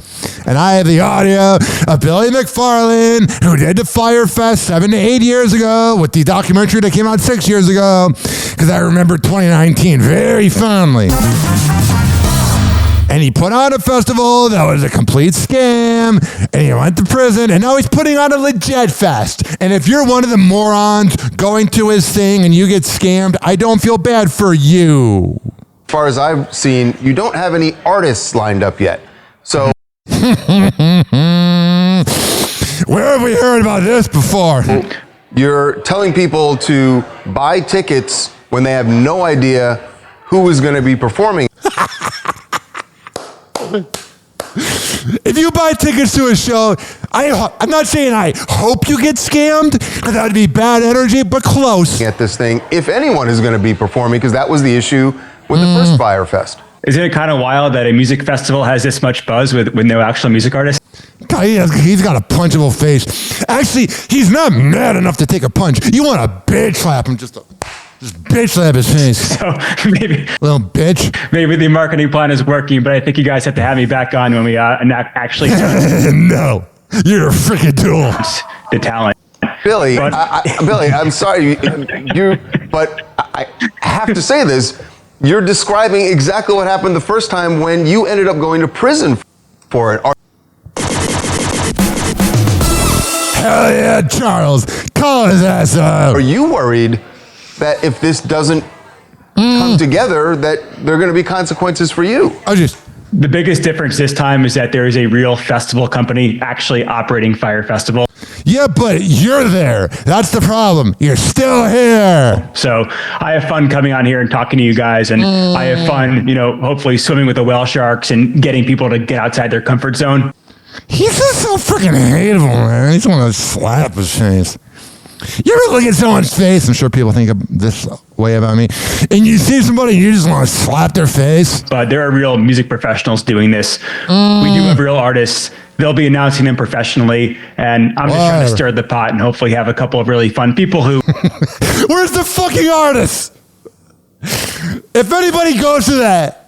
And I have the audio of Billy McFarland, who did the Firefest 7 to 8 years ago with the documentary that came out 6 years ago, because I remember 2019 very fondly. And he put on a festival that was a complete scam, and he went to prison, and now he's putting on a legit fest. And if you're one of the morons going to his thing and you get scammed, I don't feel bad for you. As far as I've seen, you don't have any artists lined up yet. So where have we heard about this before? You're telling people to buy tickets when they have no idea who is going to be performing. If you buy tickets to a show, I'm not saying I hope you get scammed, because that would be bad energy, but close. At this thing, if anyone is going to be performing, because that was the issue with the first Firefest. Isn't it kind of wild that a music festival has this much buzz with no actual music artists? He's got a punchable face. Actually, he's not mad enough to take a punch. You want to bitch slap him just to... Just bitch slap his face. So maybe little bitch. Maybe the marketing plan is working, but I think you guys have to have me back on when we actually No, you're a freaking tool. The talent. Billy, Billy, I'm sorry, but I have to say this. You're describing exactly what happened the first time when you ended up going to prison for it. Hell yeah, Charles. Call his ass up. Are you worried that if this doesn't come together, that there are going to be consequences for you? The biggest difference this time is that there is a real festival company actually operating Fire Festival. Yeah, but you're there. That's the problem. You're still here. So I have fun coming on here and talking to you guys, and I have fun, hopefully swimming with the whale sharks and getting people to get outside their comfort zone. He's just so freaking hateable, man. I just want to slap his face. You ever look at someone's face? I'm sure people think of this way about me. And you see somebody and you just want to slap their face. But there are real music professionals doing this. We do have real artists. They'll be announcing them professionally. And I'm just trying to stir the pot and hopefully have a couple of really fun people who... Where's the fucking artist? If anybody goes to that,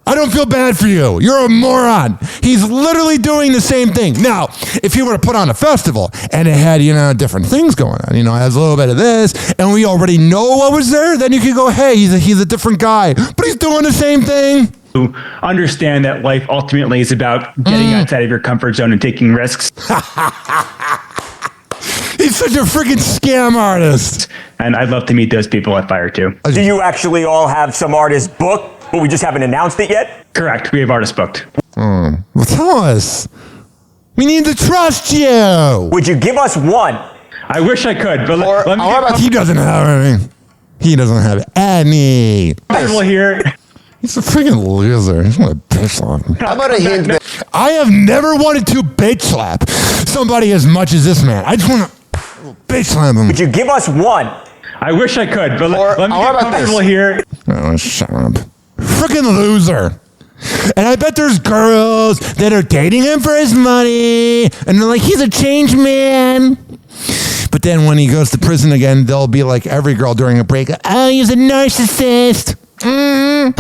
I don't feel bad for you. You're a moron. He's literally doing the same thing. Now, if he were to put on a festival and it had, different things going on, it has a little bit of this, and we already know what was there, then you could go, hey, he's a different guy. But he's doing the same thing. Who understand that life ultimately is about getting outside of your comfort zone and taking risks. He's such a freaking scam artist. And I'd love to meet those people at Fire too. Do you actually all have some artists booked? But we just haven't announced it yet? Correct. We have artists booked. Well, tell us. We need to trust you. Would you give us one? I wish I could, but let me he doesn't have any. He doesn't have any. Here. He's a freaking loser. He's want to bitch slap him. How about a hint that I have never wanted to bitch slap somebody as much as this man. I just want to bitch slap him. Would you give us one? I wish I could, but let me get comfortable here. Oh, shut up. Freaking loser. And I bet there's girls that are dating him for his money, and they're like, he's a changed man. But then when he goes to prison again, they'll be like every girl during a break, oh, he's a narcissist. Happy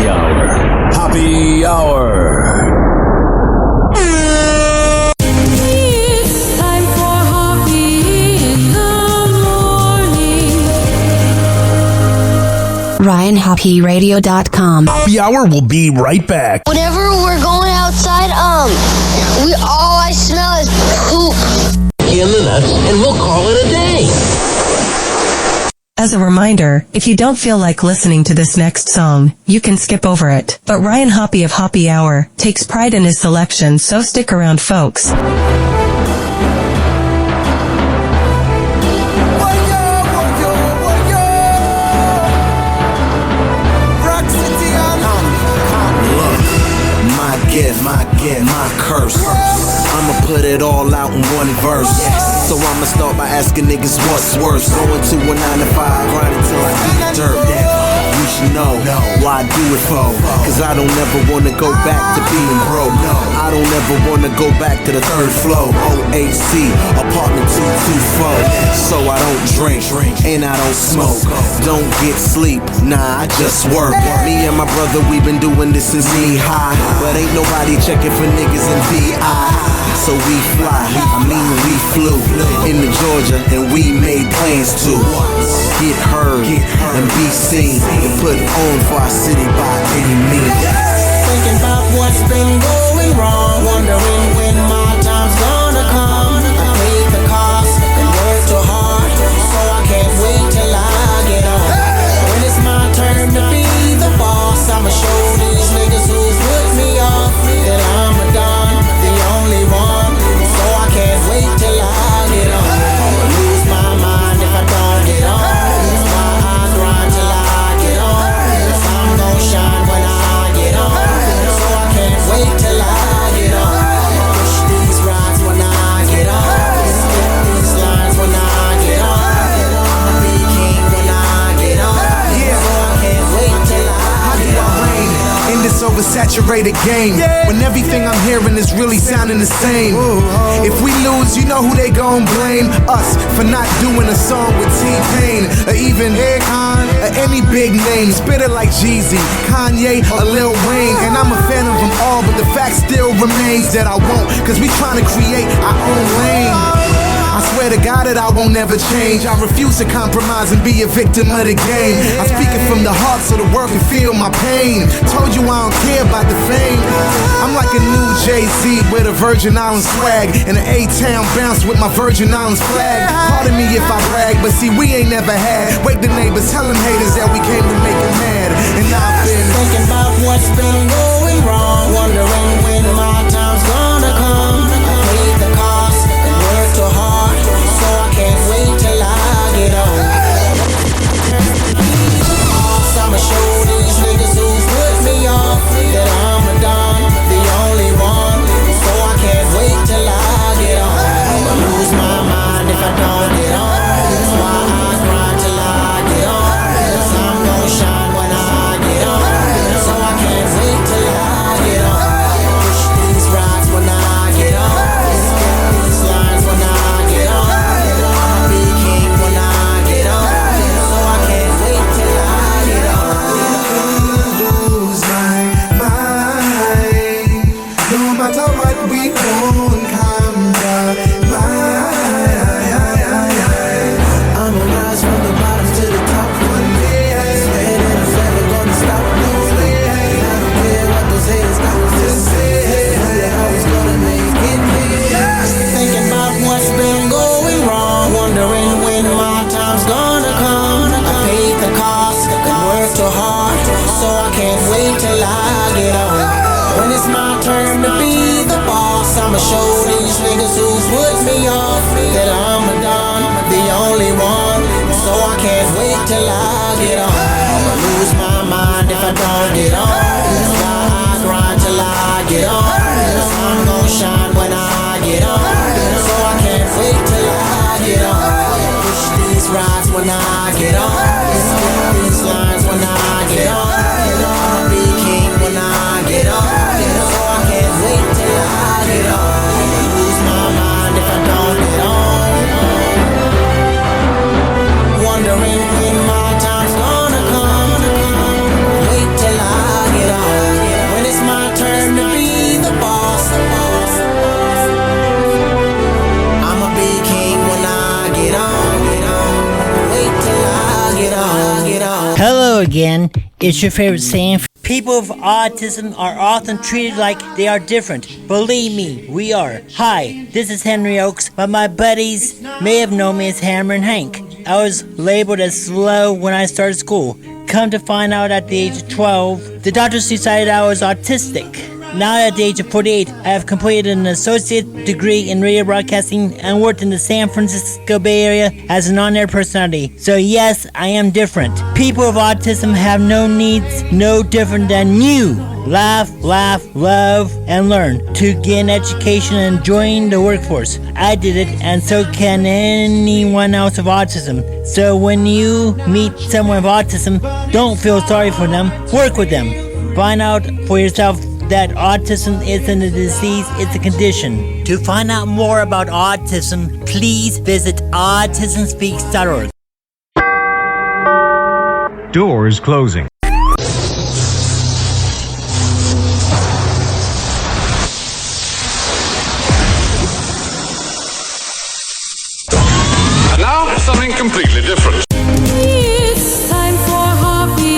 hour. Happy hour. It's time for Hoppe in the morning. RyanHoppyRadio.com. Happy hour will be right back. Whenever we're going outside, all I smell is poop. In the nuts, and we'll call it a day. As a reminder, if you don't feel like listening to this next song, you can skip over it. But Ryan Hoppe of Hoppe Hour takes pride in his selection, so stick around, folks. My curse. I'ma put it all out in one verse. So I'ma start by asking niggas what's worse. Going to a 9 to 5, grinding till I eat dirt. You should know why I do it for. Cause I don't ever wanna go back to being broke. I don't ever wanna go back to the third floor. OHC, apartment 224. So I don't drink and I don't smoke. Don't get sleep, nah, I just work. Me and my brother, we've been doing this since knee high. But ain't nobody checking for niggas in VI. So we fly, we flew into Georgia and we made plans to get heard and be seen and put on for our city by any means. Thinking about what's been going wrong, wondering when my time's gonna come. I paid the cost and worked too hard, so I can't wait till I get on. When it's my turn to be the boss, I'ma show these niggas who's with me off that I'm a don, the only one. So I can't wait till I get on. I'ma lose my mind if I don't get on. That's why I grind till I get on. Cause I'm gon' shine when I get on. So I can't wait till I get on. play the game. When everything I'm hearing is really sounding the same. If we lose, you know who they gon' blame? Us for not doing a song with T-Pain, or even Akon, or any big name. Spit it like Jeezy, Kanye, or Lil Wayne. And I'm a fan of them all, but the fact still remains that I won't, cause we tryna create our own lane. I swear to God that I won't ever change. I refuse to compromise and be a victim of the game. I speak it from the heart so the world can feel my pain. Told you I don't care about the fame. I'm like a new Jay-Z with a Virgin Islands swag, and an A-Town bounce with my Virgin Islands flag. Pardon me if I brag, but see we ain't never had. Wake the neighbors, tell them haters that we came to make them mad. And I've been thinking about what's been going wrong, wondering when my time's gonna come. I paid the cost and worked too hard, so I can't wait till I get on. I'ma show these niggas who put me off that I'm a don, the only one, so I can't wait till I get on. I'ma lose my mind if I don't get on. That's why I grind till I get on, 'cause I'm gon' shine when I get on. So I can't wait till I get on. Push these rides when I get on. Skip these lines when I get on. I'ma be king when I get on. So I can't wait till I get on. lose my mind. No matter what we won't come down. I'ma rise from the bottom to the top one day. Swear that I'm never gonna stop. No way. I don't care what those haters got to say. That I was gonna make it big. Thinking about what's been going wrong, wondering when my time's gonna come. I paid the cost and worked too hard, so I can't wait till I get on. When it's my turn to be the boss, I'ma show these niggas who put me off that I'm a don, the only one, so I can't wait till I get on. I'ma lose my mind if I don't get on. That's why I grind till I get on. 'Cause I'm gon' shine when I get on. So I can't wait till I get on. Push these rides when I get on. Skip these lines when I get on. I'ma be king when I get on. So I can't wait till I get on. Lose my mind if I don't get on. Wondering when my time's gonna come. Wait till I get on. When it's my turn to be the boss. I'ma be king when I get on. Wait till I get on. Get on. Hello again. It's your favorite saying. People with autism are often treated like they are different. Believe me, we are. Hi, this is Henry Oakes, but my buddies may have known me as Hammer and Hank. I was labeled as slow when I started school. Come to find out at the age of 12, the doctors decided I was autistic. Now at the age of 48, I have completed an associate degree in radio broadcasting and worked in the San Francisco Bay Area as an on-air personality. So yes, I am different. People with autism have no needs, no different than you. Laugh, love, and learn to gain education and join the workforce. I did it, and so can anyone else with autism. So when you meet someone with autism, don't feel sorry for them, work with them. Find out for yourself that autism isn't a disease, it's a condition. To find out more about autism, please visit autismspeaks.org. Doors closing. And now, something completely different. It's time for Hoppe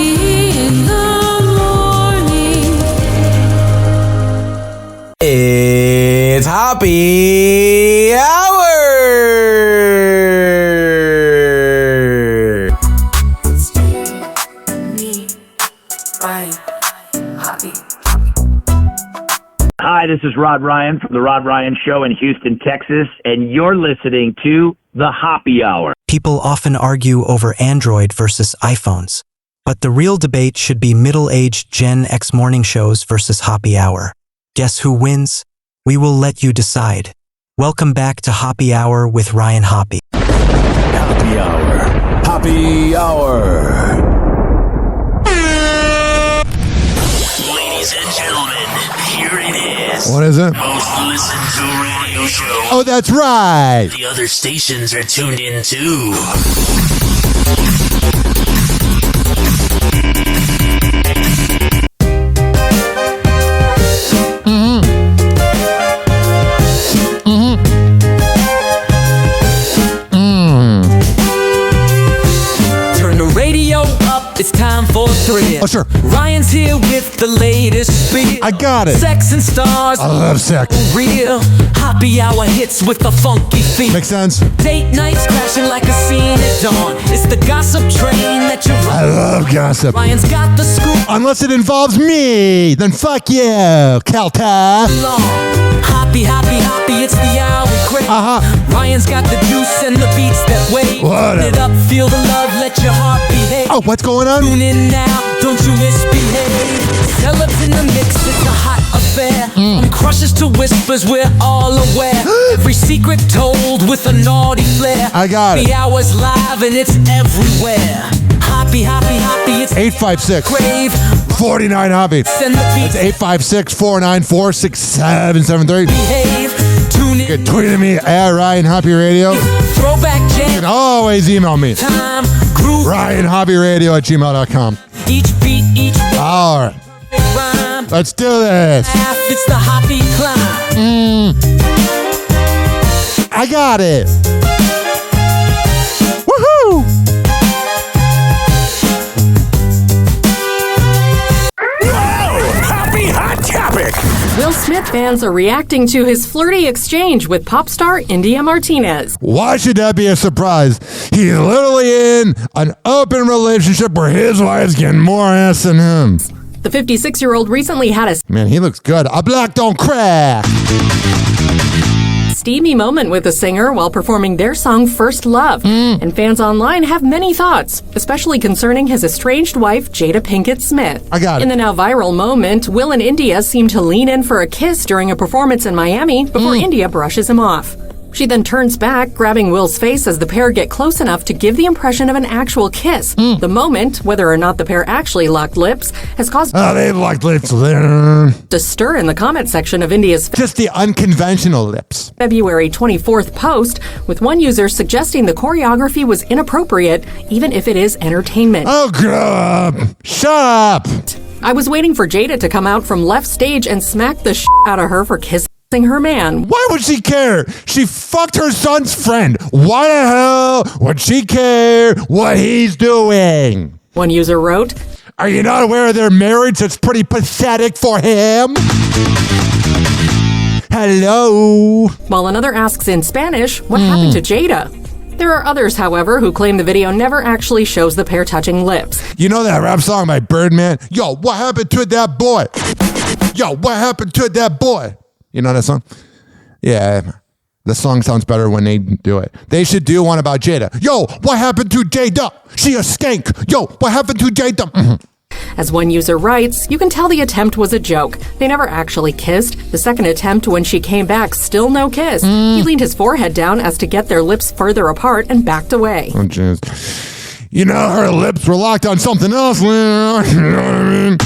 in the morning. It's Hoppe Hour! Hi, this is Rod Ryan from The Rod Ryan Show in Houston, Texas, and you're listening to The Hoppe Hour. People often argue over Android versus iPhones, but the real debate should be middle-aged Gen X morning shows versus Hoppe Hour. Guess who wins? We will let you decide. Welcome back to Hoppe Hour with Ryan Hoppe. Hoppe Hour. Hoppe Hour. Ladies and gentlemen, What is it? Most listened to radio show. Oh, that's right. The other stations are tuned in too. It's time for thrill. Oh, sure. Ryan's here with the latest spiel. I got it. Sex and stars. I love sex. Real. Happy hour hits with the funky feel. Makes sense. Date nights crashing like a scene at dawn. It's the gossip train that you run. I love gossip. Ryan's got the scoop. Unless it involves me, then fuck you, Calta. Happy, happy, happy. It's the hour we crave. Ryan's got the juice and the beats that wave. Whatever. It up, feel the love, let your heart behave. Oh, what's going on? Tune in now, don't you misbehave. Celebs in the mix, it's a hot affair. From crushes to whispers, we're all aware. Every secret told with a naughty flair. I got it. The hour's live and it's everywhere. Happy, happy, happy, it's 856 crave. 49 Hobby. Send the beats. That's 856 494 6773. Behave. Tune You in. can tweet at me at Ryan Hoppy Radio. Throwback You jam. can always email me. Time. Groove. RyanHobbyRadio@gmail.com. Each beat, each All right. rhyme. Let's do this. It's the Hoppy climb. I got it. Woohoo! Happy Hot Topic. Will Smith fans are reacting to his flirty exchange with pop star India Martinez. Why should that be a surprise? He's literally in an open relationship where his wife's getting more ass than him. The 56-year-old recently had a Man, he looks good. A black don't crack. steamy moment with the singer while performing their song First Love. And fans online have many thoughts, especially concerning his estranged wife, Jada Pinkett Smith. I got it. In the now viral moment, Will and India seem to lean in for a kiss during a performance in Miami before India brushes him off. She then turns back, grabbing Will's face as the pair get close enough to give the impression of an actual kiss. The moment, whether or not the pair actually locked lips, has caused They locked lips. to stir in the comment section of India's Just the unconventional lips. February 24th post, with one user suggesting the choreography was inappropriate, even if it is entertainment. Oh, grow up. Shut up. I was waiting for Jada to come out from left stage and smack the out of her for kissing her man. Why would she care? She fucked her son's friend. Why the hell would she care what he's doing? One user wrote, Are you not aware of their marriage? It's pretty pathetic for him. Hello. While another asks in Spanish, what happened to Jada? There are others, however, who claim the video never actually shows the pair touching lips. You know that rap song by Birdman? Yo, what happened to that boy? Yo, what happened to that boy? You know that song? Yeah, the song sounds better when they do it. They should do one about Jada. Yo, what happened to Jada? She a skank. Yo, what happened to Jada? As one user writes, you can tell the attempt was a joke. They never actually kissed. The second attempt, when she came back, still no kiss. He leaned his forehead down as to get their lips further apart and backed away. Oh, jeez. You know, her lips were locked on something else. You know what I mean?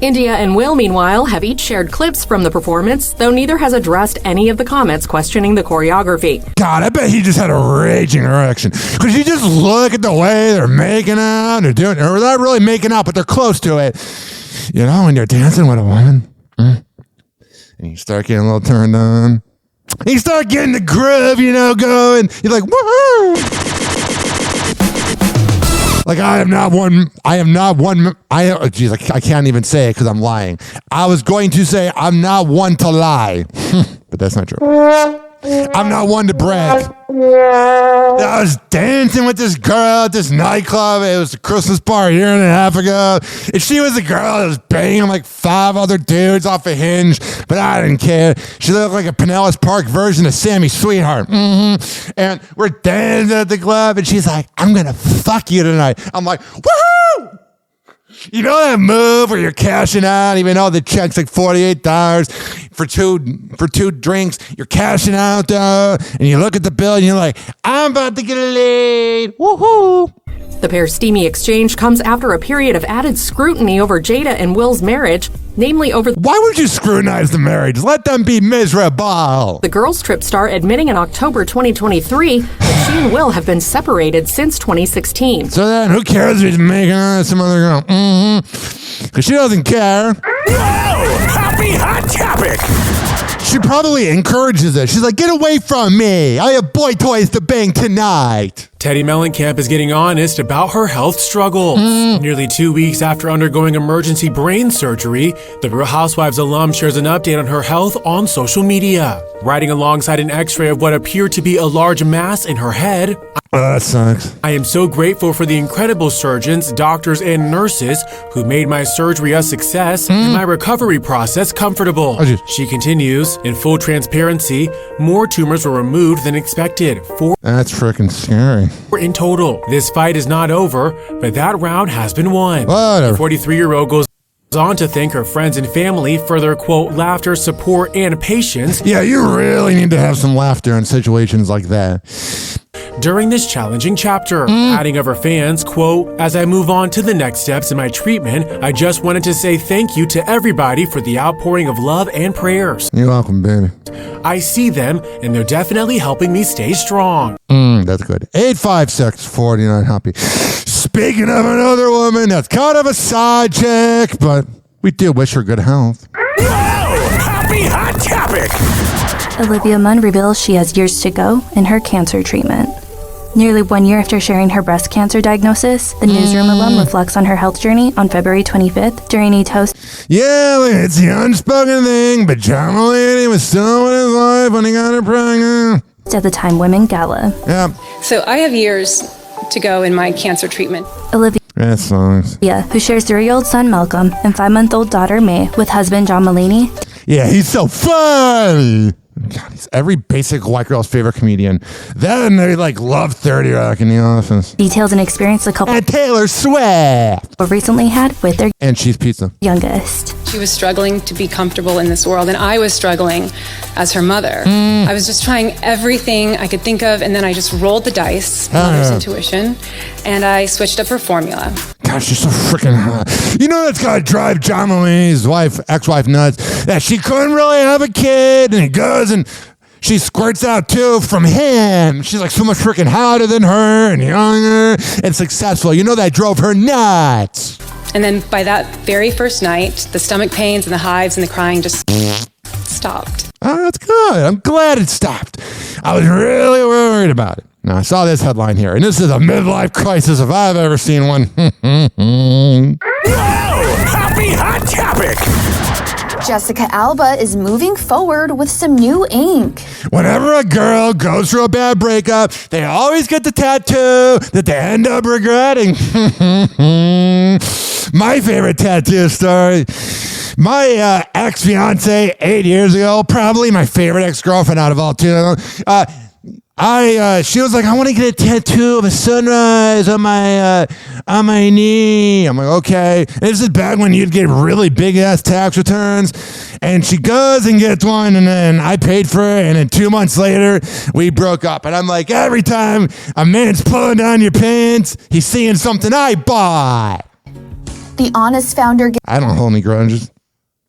India and Will, meanwhile, have each shared clips from the performance, though neither has addressed any of the comments questioning the choreography. God, I bet he just had a raging erection. Because you just look at the way they're making out, they're doing, or they're not really making out, but they're close to it. You know, when you're dancing with a woman, and you start getting a little turned on, you start getting the groove, you know, going. You're like, woohoo! Like, I can't even say it because I'm lying. I was going to say I'm not one to lie, but that's not true. I'm not one to brag. I was dancing with this girl at this nightclub. It was a Christmas bar a year and a half ago. And she was a girl that was banging like 5 other dudes off a hinge, but I didn't care. She looked like a Pinellas Park version of Sammy Sweetheart. And we're dancing at the club, and she's like, I'm going to fuck you tonight. I'm like, woohoo! You know that move where you're cashing out, even though the check's like $48 for two drinks. You're cashing out though, and you look at the bill and you're like, I'm about to get laid. Woohoo! The pair's steamy exchange comes after a period of added scrutiny over Jada and Will's marriage, namely over... Why would you scrutinize the marriage? Let them be miserable. The girls trip star admitting in October 2023 that she and Will have been separated since 2016. So then, who cares if he's making out with some other girl? Because she doesn't care. Whoa! Happy hot topic! She probably encourages it. She's like, get away from me. I have boy toys to bang tonight. Teddy Mellencamp is getting honest about her health struggles. Nearly 2 weeks after undergoing emergency brain surgery, the Real Housewives alum shares an update on her health on social media. Writing alongside an x-ray of what appeared to be a large mass in her head, that sucks. I am so grateful for the incredible surgeons, doctors, and nurses who made my surgery a success and my recovery process comfortable. She continues, in full transparency, more tumors were removed than expected. 4 That's freaking scary. in total. This fight is not over, but that round has been won. Whatever. The 43-year-old goes on to thank her friends and family for their, quote, laughter, support, and patience. Yeah, you really need to have some laughter in situations like that. During this challenging chapter, adding of her fans, quote, as I move on to the next steps in my treatment, I just wanted to say thank you to everybody for the outpouring of love and prayers. You're welcome, baby. I see them, and they're definitely helping me stay strong. That's good. 856-49 Hoppy. Speaking of another woman that's kind of a side chick, but we do wish her good health. Whoa! Happy hot topic! Olivia Munn reveals she has years to go in her cancer treatment. Nearly 1 year after sharing her breast cancer diagnosis, the newsroom alum reflects on her health journey on February 25th during a toast. Yeah, it's the unspoken thing, but John Mulaney was still in his life when he got her pregnant. At the Time Women Gala. Yeah. So I have years to go in my cancer treatment. Olivia, that sucks. who shares 3-year-old son Malcolm and 5-month-old daughter May with husband John Mulaney. Yeah, he's so funny. God, he's every basic white girl's favorite comedian. Then they love 30 Rock in The Office. Details and experience the couple and Taylor Swift recently had with their and cheese pizza youngest. She was struggling to be comfortable in this world, and I was struggling as her mother. I was just trying everything I could think of, and then I just rolled the dice, mother's intuition, and I switched up her formula. Gosh, she's so freaking hot. You know that's gotta drive John Mulaney's ex-wife nuts, that she couldn't really have a kid, and he goes and she squirts out too from him. She's so much freaking hotter than her and younger and successful. You know that drove her nuts. And then by that very first night, the stomach pains and the hives and the crying just stopped. Oh, that's good. I'm glad it stopped. I was really worried about it. Now, I saw this headline here, and this is a midlife crisis if I've ever seen one. Whoa! Happy hot topic! Jessica Alba is moving forward with some new ink. Whenever a girl goes through a bad breakup, they always get the tattoo that they end up regretting. My favorite tattoo story. My ex-fiance 8 years ago, probably my favorite ex-girlfriend out of all two of them, she was like, I want to get a tattoo of a sunrise on my knee. I'm like, okay. And this is back when you'd get really big ass tax returns. And she goes and gets one, and then I paid for it, and then 2 months later, we broke up. And I'm like, every time a man's pulling down your pants, he's seeing something I bought. The Honest founder I don't hold any grudges.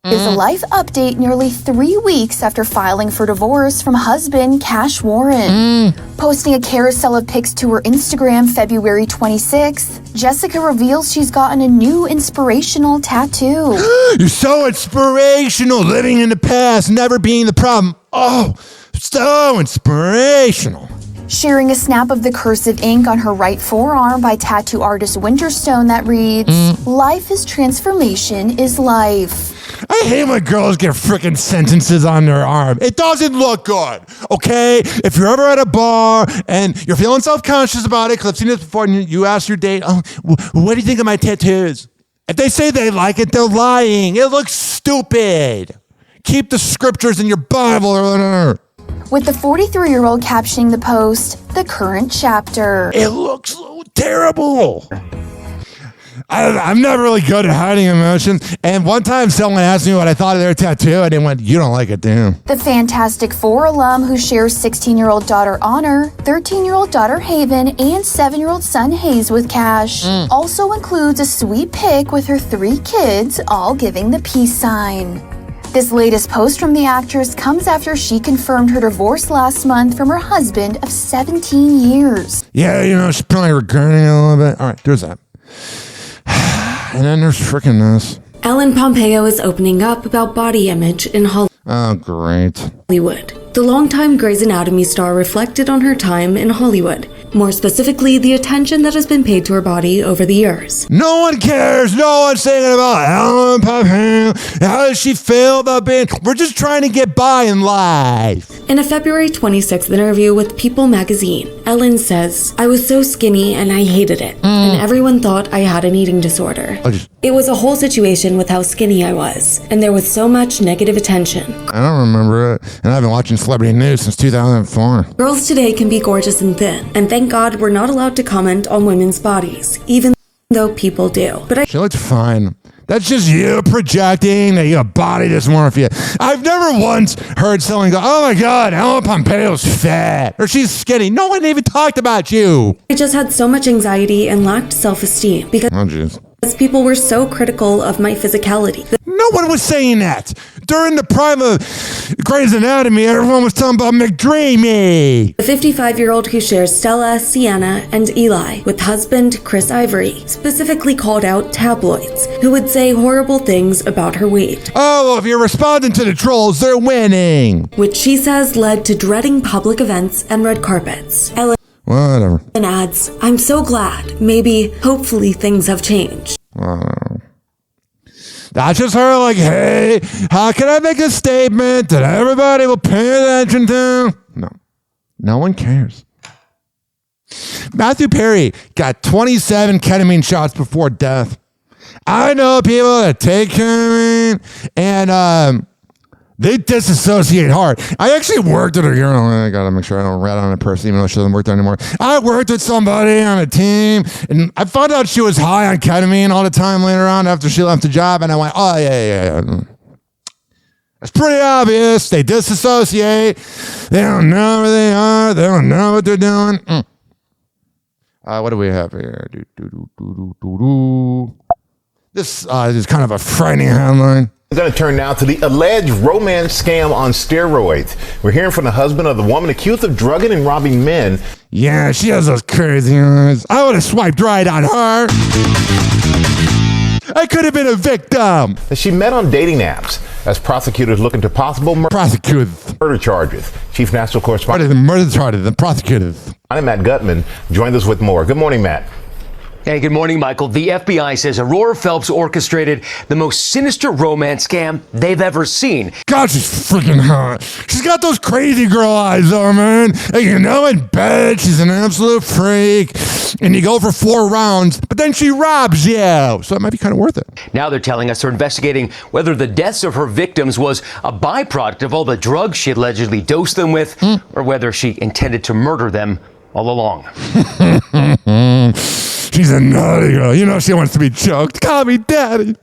gives a life update nearly 3 weeks after filing for divorce from husband Cash Warren. Posting a carousel of pics to her Instagram February 26th, Jessica reveals she's gotten a new inspirational tattoo. You're so inspirational, living in the past, never being the problem. Oh, so inspirational. Sharing a snap of the cursive ink on her right forearm by tattoo artist Winterstone that reads, Life is transformation is life. I hate when girls get freaking sentences on their arm. It doesn't look good, okay? If you're ever at a bar and you're feeling self-conscious about it, because I've seen this before, and you ask your date, oh, what do you think of my tattoos? If they say they like it, they're lying. It looks stupid. Keep the scriptures in your Bible or whatever. With the 43-year-old captioning the post, The Current Chapter. It looks so terrible. I'm never really good at hiding emotions. And one time someone asked me what I thought of their tattoo, and they went, "You don't like it, do you?" The Fantastic Four alum who shares 16-year-old daughter Honor, 13-year-old daughter Haven, and 7-year-old son Hayes with cash. Also includes a sweet pic with her 3 kids, all giving the peace sign. This latest post from the actress comes after she confirmed her divorce last month from her husband of 17 years. Yeah, she's probably regretting it a little bit. All right, there's that. And then there's freaking this. Ellen Pompeo is opening up about body image in Hollywood. Oh, great. The longtime Grey's Anatomy star reflected on her time in Hollywood. More specifically, the attention that has been paid to her body over the years. No one cares. No one's thinking about Ellen Pompeo. How does she feel about being... We're just trying to get by in life. In a February 26th interview with People magazine, Ellen says, "I was so skinny and I hated it. And everyone thought I had an eating disorder. It was a whole situation with how skinny I was. And there was so much negative attention. I don't remember it. And I've been watching celebrity news since 2004. Girls today can be gorgeous and thin. And thank God we're not allowed to comment on women's bodies, even though people do. But She looked fine. That's just you projecting that you have body dysmorphia. I've never once heard someone go, "Oh my God, Ellen Pompeo's fat," or "She's skinny." No one even talked about you. I just had so much anxiety and lacked self-esteem because people were so critical of my physicality. No one was saying that. During the prime of Grey's Anatomy, everyone was talking about McDreamy. The 55-year-old who shares Stella, Sienna, and Eli with husband Chris Ivory specifically called out tabloids who would say horrible things about her weight. Oh, well, if you're responding to the trolls, they're winning. Which she says led to dreading public events and red carpets. Ellen Whatever. adds, "I'm so glad. Maybe, hopefully things have changed." That's just her like, "Hey, how can I make a statement that everybody will pay attention to?" No one cares. Matthew Perry got 27 ketamine shots before death. I know people that take ketamine and they disassociate hard. I actually worked at a urinal. I gotta make sure I don't rat on a person even though she doesn't work there anymore. I worked with somebody on a team and I found out she was high on ketamine all the time later on after she left the job, and I went, "Oh, yeah. It's pretty obvious. They disassociate. They don't know where they are. They don't know what they're doing." What do we have here? This is kind of a frightening headline. We're going to turn now to the alleged romance scam on steroids. We're hearing from the husband of the woman accused of drugging and robbing men. Yeah, she has those crazy eyes. I would have swiped right on her. I could have been a victim. That she met on dating apps as prosecutors look into possible murder charges. Chief National Correspondent. The murder charges, the prosecutors. I'm Matt Gutman. Joined us with more. Good morning, Matt. Hey, good morning, Michael. The FBI says Aurora Phelps orchestrated the most sinister romance scam they've ever seen. God, she's freaking hot. She's got those crazy girl eyes, though, man. Like, in bed, she's an absolute freak. And you go for 4 rounds, but then she robs you. So it might be kind of worth it. Now they're telling us they're investigating whether the deaths of her victims was a byproduct of all the drugs she allegedly dosed them with, or whether she intended to murder them all along. She's a naughty girl. She wants to be choked. Call me daddy.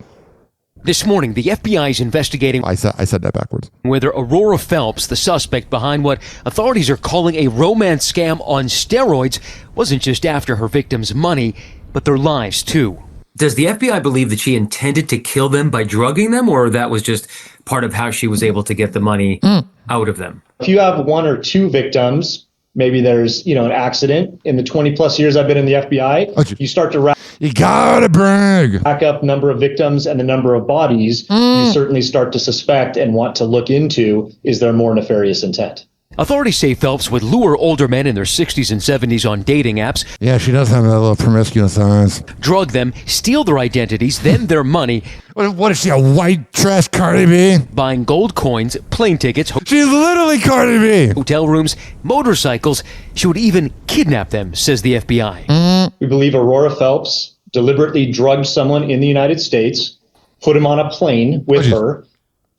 This morning, the FBI is investigating. I said that backwards. Whether Aurora Phelps, the suspect behind what authorities are calling a romance scam on steroids, wasn't just after her victims' money, but their lives too. Does the FBI believe that she intended to kill them by drugging them, or that was just part of how she was able to get the money out of them? If you have 1 or 2 victims, maybe there's, an accident. In the 20 plus years I've been in the FBI, you start to you gotta brag. Rack up number of victims and the number of bodies. You certainly start to suspect and want to look into, is there more nefarious intent? Authorities say Phelps would lure older men in their 60s and 70s on dating apps. Yeah, she does have that little promiscuous eyes. Drug them, steal their identities, then their money. What is she, a white trash Cardi B? Buying gold coins, plane tickets. She's literally Cardi B. Hotel rooms, motorcycles. She would even kidnap them, says the FBI. We believe Aurora Phelps deliberately drugged someone in the United States, put him on a plane with her,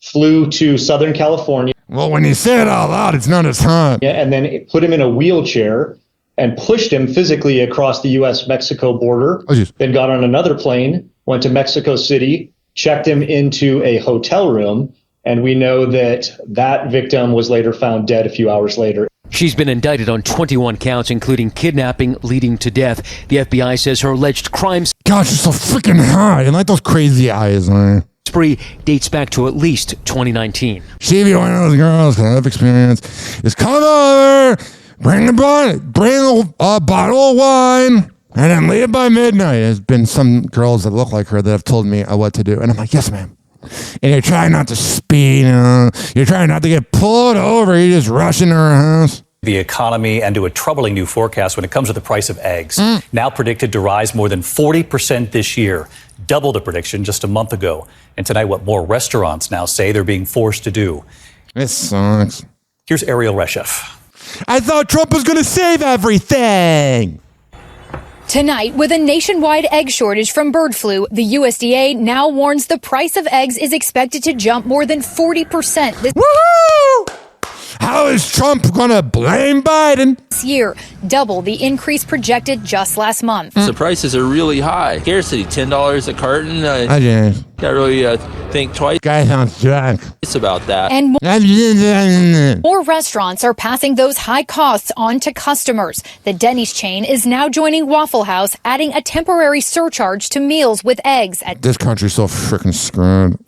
flew to Southern California. Well, when you say it out loud, it's not as hot. Yeah, and then put him in a wheelchair, and pushed him physically across the U.S.-Mexico border, then got on another plane, went to Mexico City, checked him into a hotel room, and we know that that victim was later found dead a few hours later. She's been indicted on 21 counts, including kidnapping leading to death. The FBI says her alleged crimes... God, she's so freaking hot. And like those crazy eyes, man. Spree dates back to at least 2019. She be one of those girls that have experience. Just come over, bring a bottle of wine, and then leave by midnight. There's been some girls that look like her that have told me what to do. And I'm like, yes, ma'am. And you're trying not to speed, you're trying not to get pulled over, you're just rushing to her house. The economy and to a troubling new forecast when it comes to the price of eggs. Now predicted to rise more than 40% this year, double the prediction just a month ago. And tonight, what more restaurants now say they're being forced to do. This sucks. Here's Ariel Reshef. I thought Trump was going to save everything. Tonight, with a nationwide egg shortage from bird flu, the USDA now warns the price of eggs is expected to jump more than 40% Woohoo! How is Trump going to blame Biden? This year, double the increase projected just last month. The prices are really high. Scarcity, $10 a carton. I just can't really think twice. Guy sounds drunk. It's about that. And more restaurants are passing those high costs on to customers. The Denny's chain is now joining Waffle House, adding a temporary surcharge to meals with eggs at this country's so freaking screwed.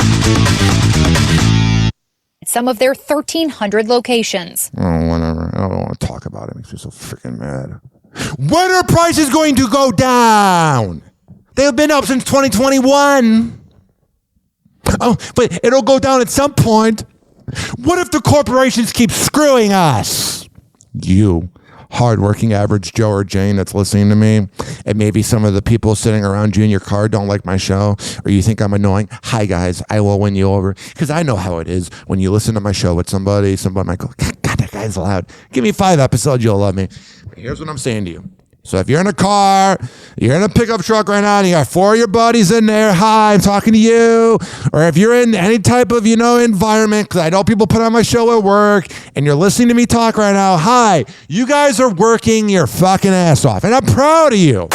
Some of their 1,300 locations. Oh, whatever. I don't want to talk about it. It makes me so freaking mad. When are prices going to go down? They've been up since 2021. Oh, but it'll go down at some point. What if the corporations keep screwing us? You, hardworking average Joe or Jane that's listening to me, and maybe some of the people sitting around you in your car don't like my show, or you think I'm annoying. Hi, guys. I will win you over. Because I know how it is when you listen to my show with somebody might go, God, that guy's loud. Give me 5 episodes, you'll love me. But here's what I'm saying to you. So if you're in a car, you're in a pickup truck right now, and you got 4 of your buddies in there, hi, I'm talking to you. Or if you're in any type of, environment, because I know people put on my show at work, and you're listening to me talk right now, hi, you guys are working your fucking ass off, and I'm proud of you.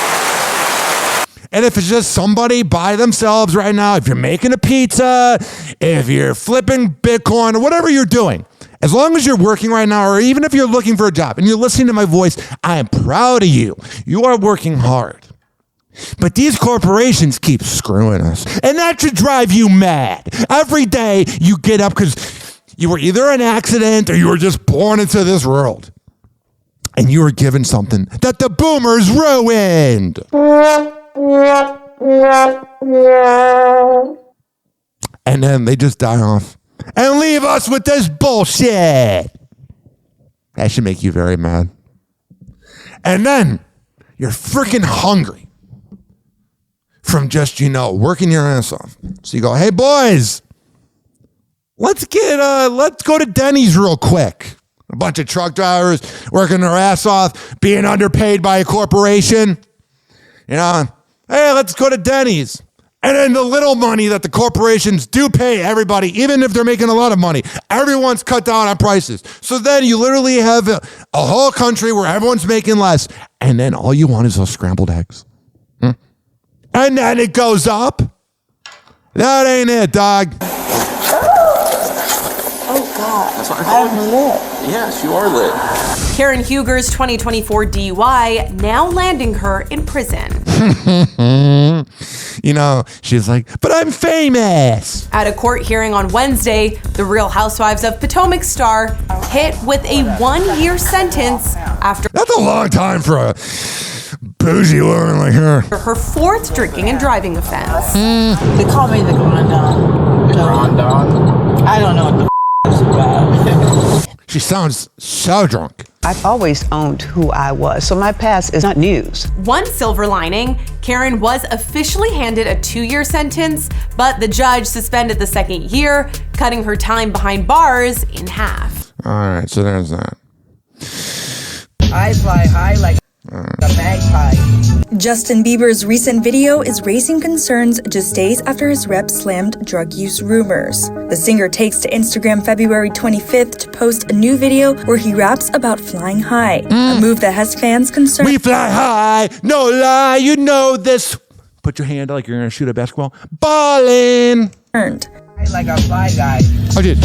And if it's just somebody by themselves right now, if you're making a pizza, if you're flipping Bitcoin, or whatever you're doing, as long as you're working right now, or even if you're looking for a job and you're listening to my voice, I am proud of you. You are working hard. But these corporations keep screwing us. And that should drive you mad. Every day you get up because you were either an accident or you were just born into this world. And you were given something that the boomers ruined. And then they just die off. And leave us with this bullshit. That should make you very mad. And then you're freaking hungry from just, working your ass off. So you go, hey, boys, let's go to Denny's real quick. A bunch of truck drivers working their ass off, being underpaid by a corporation. Hey, let's go to Denny's. And then the little money that the corporations do pay everybody, even if they're making a lot of money, everyone's cut down on prices. So then you literally have a whole country where everyone's making less. And then all you want is those scrambled eggs. And then it goes up. That ain't it, dog. Oh, God. I'm lit. Yes, you are lit. Karen Huger's 2024 DUI now landing her in prison. She's like, but I'm famous. At a court hearing on Wednesday, the Real Housewives of Potomac star hit with a 1-year sentence after... That's a long time for a bougie woman like her. Her 4th drinking and driving offense. They call me the Grand Dame. Grand Dame? I don't know what the is about. She sounds so drunk. I've always owned who I was, so my past is not news. One silver lining, Karen was officially handed a 2-year sentence, but the judge suspended the 2nd year, cutting her time behind bars in half. All right, so there's that. I fly high like... Justin Bieber's recent video is raising concerns just days after his rep slammed drug use rumors. The singer takes to Instagram February 25th to post a new video where he raps about flying high, a move that has fans concerned. We fly high, no lie, you know this. Put your hand like you're going to shoot a basketball. Ballin'. Like a fly guy.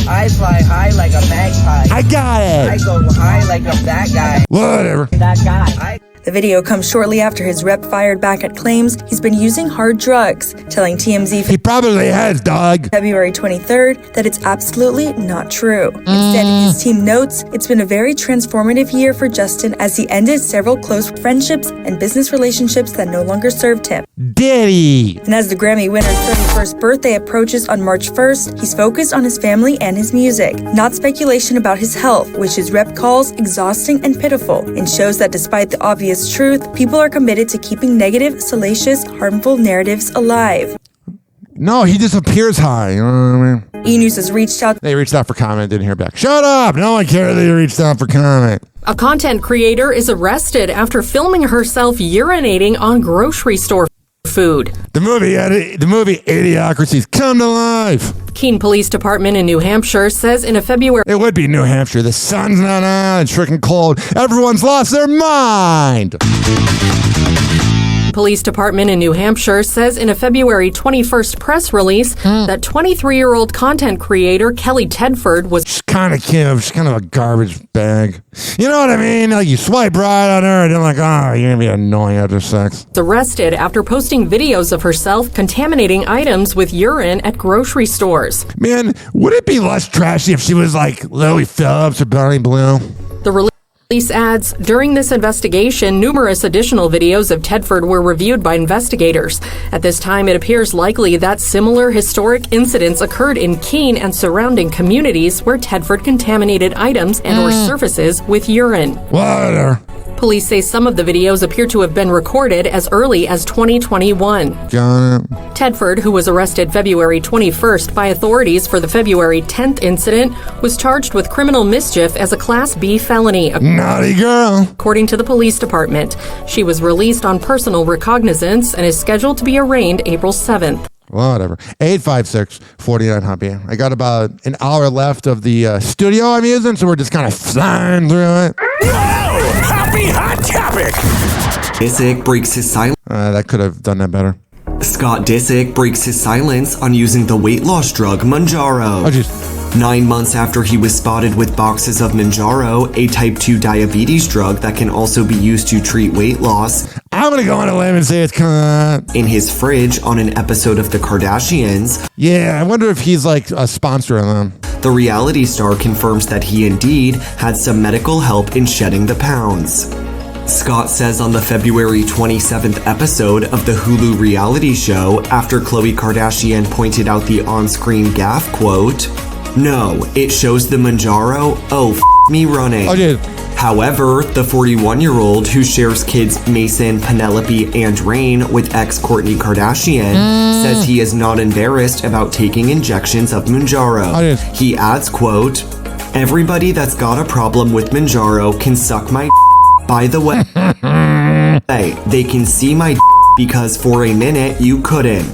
I fly high like a magpie. I got it. I go high like a that guy. Whatever. That guy. The video comes shortly after his rep fired back at claims he's been using hard drugs, telling TMZ he probably has, dog. February 23rd that it's absolutely not true. Instead, his team notes it's been a very transformative year for Justin as he ended several close friendships and business relationships that no longer served him. Diddy! And as the Grammy winner's 31st birthday approaches on March 1st, he's focused on his family and his music, not speculation about his health, which his rep calls exhausting and pitiful, and shows that despite the obvious truth, people are committed to keeping negative, salacious, harmful narratives alive. No, he just appears high. You know what I mean? E-News has reached out. They reached out for comment, didn't hear back. Shut up! No one cared they reached out for comment. A content creator is arrested after filming herself urinating on grocery store food. The movie Idiocracy's come to life. Keene Police Department in New Hampshire says in a February... It would be New Hampshire. The sun's not out. It's freaking cold. Everyone's lost their mind. Police Department in New Hampshire says in a February 21st press release that 23-year-old content creator Kelly Tedford was... She's kind of cute. She's kind of a garbage bag. You know what I mean? Like you swipe right on her and you're like, oh, you're going to be annoying after sex. Arrested after posting videos of herself contaminating items with urine at grocery stores. Man, would it be less trashy if she was like Lily Phillips or Bonnie Blue? The release adds, during this investigation, numerous additional videos of Tedford were reviewed by investigators. At this time, it appears likely that similar historic incidents occurred in Keene and surrounding communities where Tedford contaminated items and or surfaces with urine. Whatever. Police say some of the videos appear to have been recorded as early as 2021. Got it. Tedford, who was arrested February 21st by authorities for the February 10th incident, was charged with criminal mischief as a Class B felony. Naughty girl. According to the police department, she was released on personal recognizance and is scheduled to be arraigned April 7th. Whatever. 856-49-HOPPY. I got about an hour left of the studio I'm using, so we're just kind of flying through it. Happy Hot Topic! Disick breaks his silence. That could have done that better. Scott Disick breaks his silence on using the weight loss drug Mounjaro. 9 months after he was spotted with boxes of Mounjaro, a type 2 diabetes drug that can also be used to treat weight loss. I'm gonna go on a limb and say it's in his fridge on an episode of The Kardashians. Yeah, I wonder if he's like a sponsor of them. The reality star confirms that he indeed had some medical help in shedding the pounds. Scott says on the February 27th episode of the Hulu reality show, after Khloe Kardashian pointed out the on-screen gaffe quote, "No, it shows the Mounjaro. Oh, me running." However, the 41-year-old who shares kids Mason, Penelope, and Rain with ex Kourtnei Kardashian says he is not embarrassed about taking injections of Mounjaro. He adds, quote, "Everybody that's got a problem with Mounjaro can suck my by the way, they can see my because for a minute you couldn't."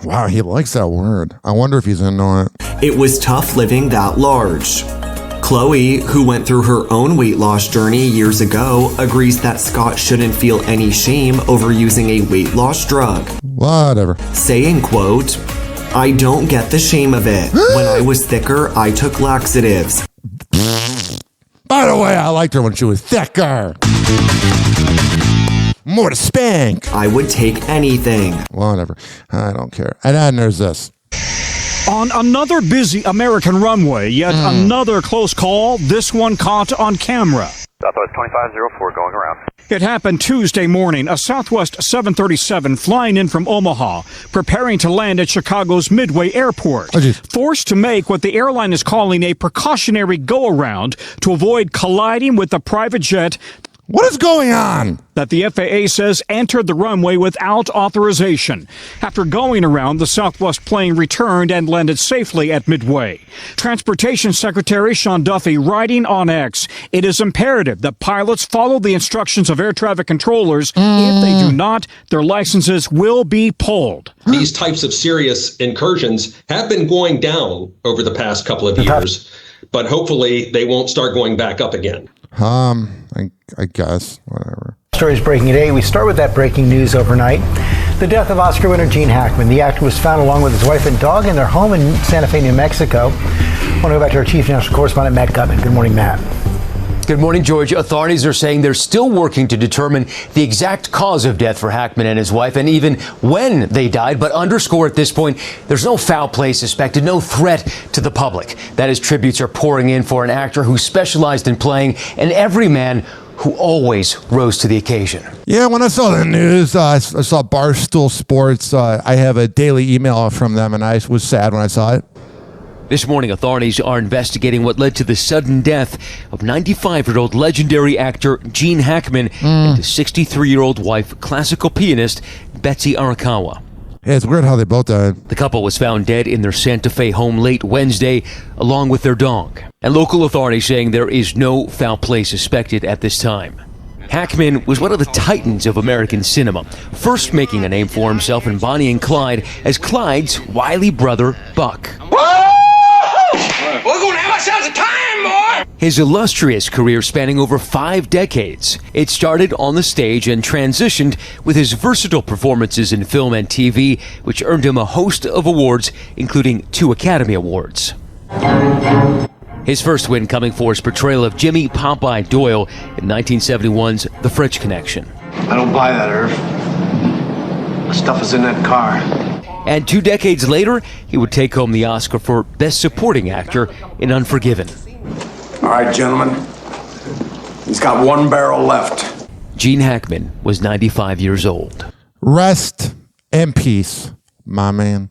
Wow, he likes that word. I wonder if he's into it. It was tough living that large. Khloe, who went through her own weight loss journey years ago, agrees that Scott shouldn't feel any shame over using a weight loss drug. Whatever. Saying, quote, "I don't get the shame of it. When I was thicker, I took laxatives." By the way, I liked her when she was thicker. More to spank. I would take anything. Whatever. I don't care. And then there's this. On another busy American runway, yet another close call, this one caught on camera. Southwest 2504 going around. It happened Tuesday morning, a Southwest 737 flying in from Omaha, preparing to land at Chicago's Midway Airport. Forced to make what the airline is calling a precautionary go-around to avoid colliding with the private jet. What is going on? That the FAA says entered the runway without authorization. After going around, the Southwest plane returned and landed safely at Midway. Transportation Secretary Sean Duffy writing on X, it is imperative that pilots follow the instructions of air traffic controllers. If they do not, their licenses will be pulled. These types of serious incursions have been going down over the past couple of years, but hopefully they won't start going back up again. I guess, whatever. Stories breaking today. We start with that breaking news overnight. The death of Oscar winner Gene Hackman. The actor was found along with his wife and dog in their home in Santa Fe, New Mexico. I want to go back to our chief national correspondent, Matt Gutman. Good morning, Matt. Good morning, George. Authorities are saying they're still working to determine the exact cause of death for Hackman and his wife, and even when they died, but underscore at this point, there's no foul play suspected, no threat to the public. That is, tributes are pouring in for an actor who specialized in playing an everyman who always rose to the occasion. Yeah, when I saw the news, I saw Barstool Sports. I have a daily email from them, and I was sad when I saw it. This morning, authorities are investigating what led to the sudden death of 95-year-old legendary actor Gene Hackman and his 63-year-old wife, classical pianist Betsy Arakawa. Yeah, it's weird how they both died. The couple was found dead in their Santa Fe home late Wednesday, along with their dog. And local authorities saying there is no foul play suspected at this time. Hackman was one of the titans of American cinema, first making a name for himself in Bonnie and Clyde as Clyde's wily brother, Buck. We're gonna have ourselves a time, boy! His illustrious career spanning over 5 decades. It started on the stage and transitioned with his versatile performances in film and TV, which earned him a host of awards, including 2 Academy Awards. His first win coming for his portrayal of Jimmy Popeye Doyle in 1971's The French Connection. I don't buy that, Irv. The stuff is in that car. And 2 decades later, he would take home the Oscar for Best Supporting Actor in Unforgiven. All right, gentlemen. He's got 1 barrel left. Gene Hackman was 95 years old. Rest in peace, my man.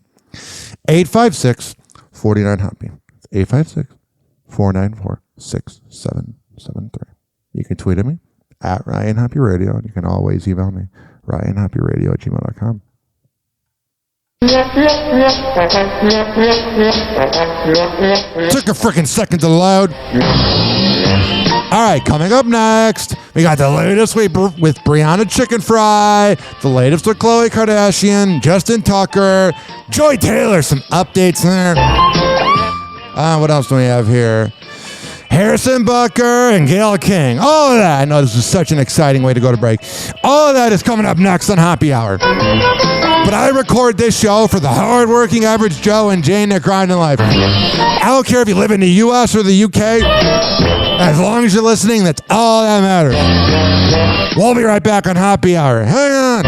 856-49-HOPPY. 856-494-6773. You can tweet at me at Ryan Hoppe Radio, and you can always email me, RyanHoppeRadio@gmail.com. Took a freaking second to load. All right, coming up next, we got the latest with Brianna Chicken Fry, the latest with Khloe Kardashian, Justin Tucker, Joy Taylor, some updates there. What else do we have here? Harrison Butker and Gayle King. All of that. I know this is such an exciting way to go to break. All of that is coming up next on Happy Hour. But I record this show for the hardworking average Joe and Jane that grind in life. I don't care if you live in the U.S. or the U.K. As long as you're listening, that's all that matters. We'll be right back on Happy Hour. Hang on.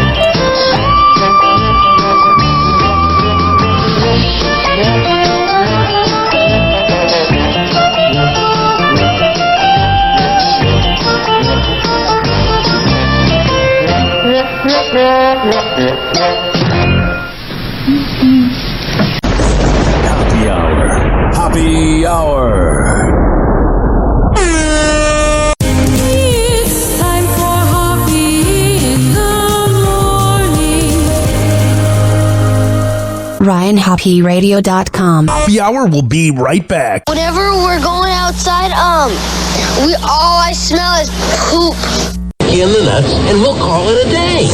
Happy Hour. Happy Hour. It's time for Hoppe in the morning. RyanHoppeRadio.com. Happy Hour will be right back. Whenever we're going outside, all I smell is poop. In the nuts, and we'll call it a day.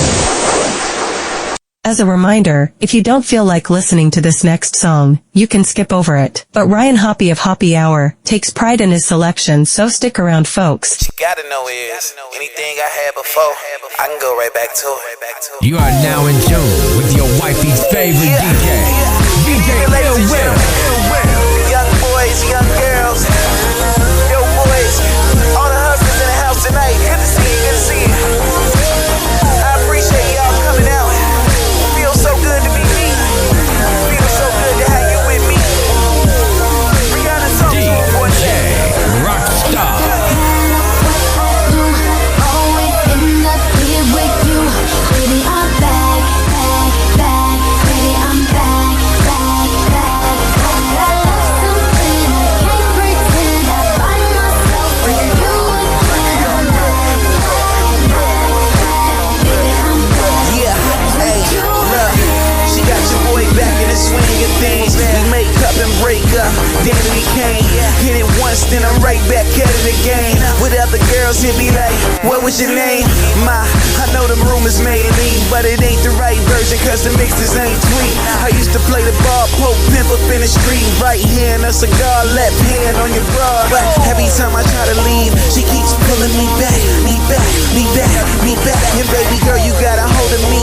As a reminder, if you don't feel like listening to this next song, you can skip over it. But Ryan Hoppe of Happy Hour takes pride in his selection, so stick around, folks. What you gotta know is, anything I had before, I can go right back to it. You are now in tune with your wifey's favorite DJ. DJ Lil Will. Young boys, young girls, yo boys, all the husbands in the house tonight. Good to see you, good to see you. I appreciate y'all coming out. Feels so good to be me. Feels so good to have you with me. Rihanna, talk to him, boy. DJ Rockstar. Always end up here with you. Baby, I'm back, back, back. Baby, I'm back, back, back, back. ahead of the game. With other girls, he'd be like, what was your name? I know the rumors made leave, but it ain't the right version, cause the mixes ain't tweet. I used to play the ball, poke, pimp up in the street. Right hand, a cigar, left hand on your bra. But every time I try to leave, she keeps pulling me back, me back, me back, me back. And baby girl, you got a hold of me.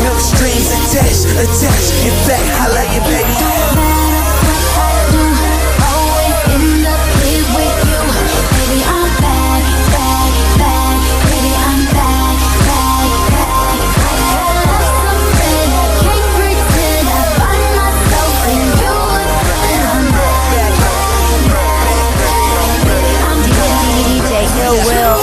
No strings attached, attached. In fact, I love you, baby. Always end up here with you. Baby, I'm back, back, back. Baby, I'm back, back, back. I got something I can't pretend. I find myself in you again. I'm back, I'm DJ Will.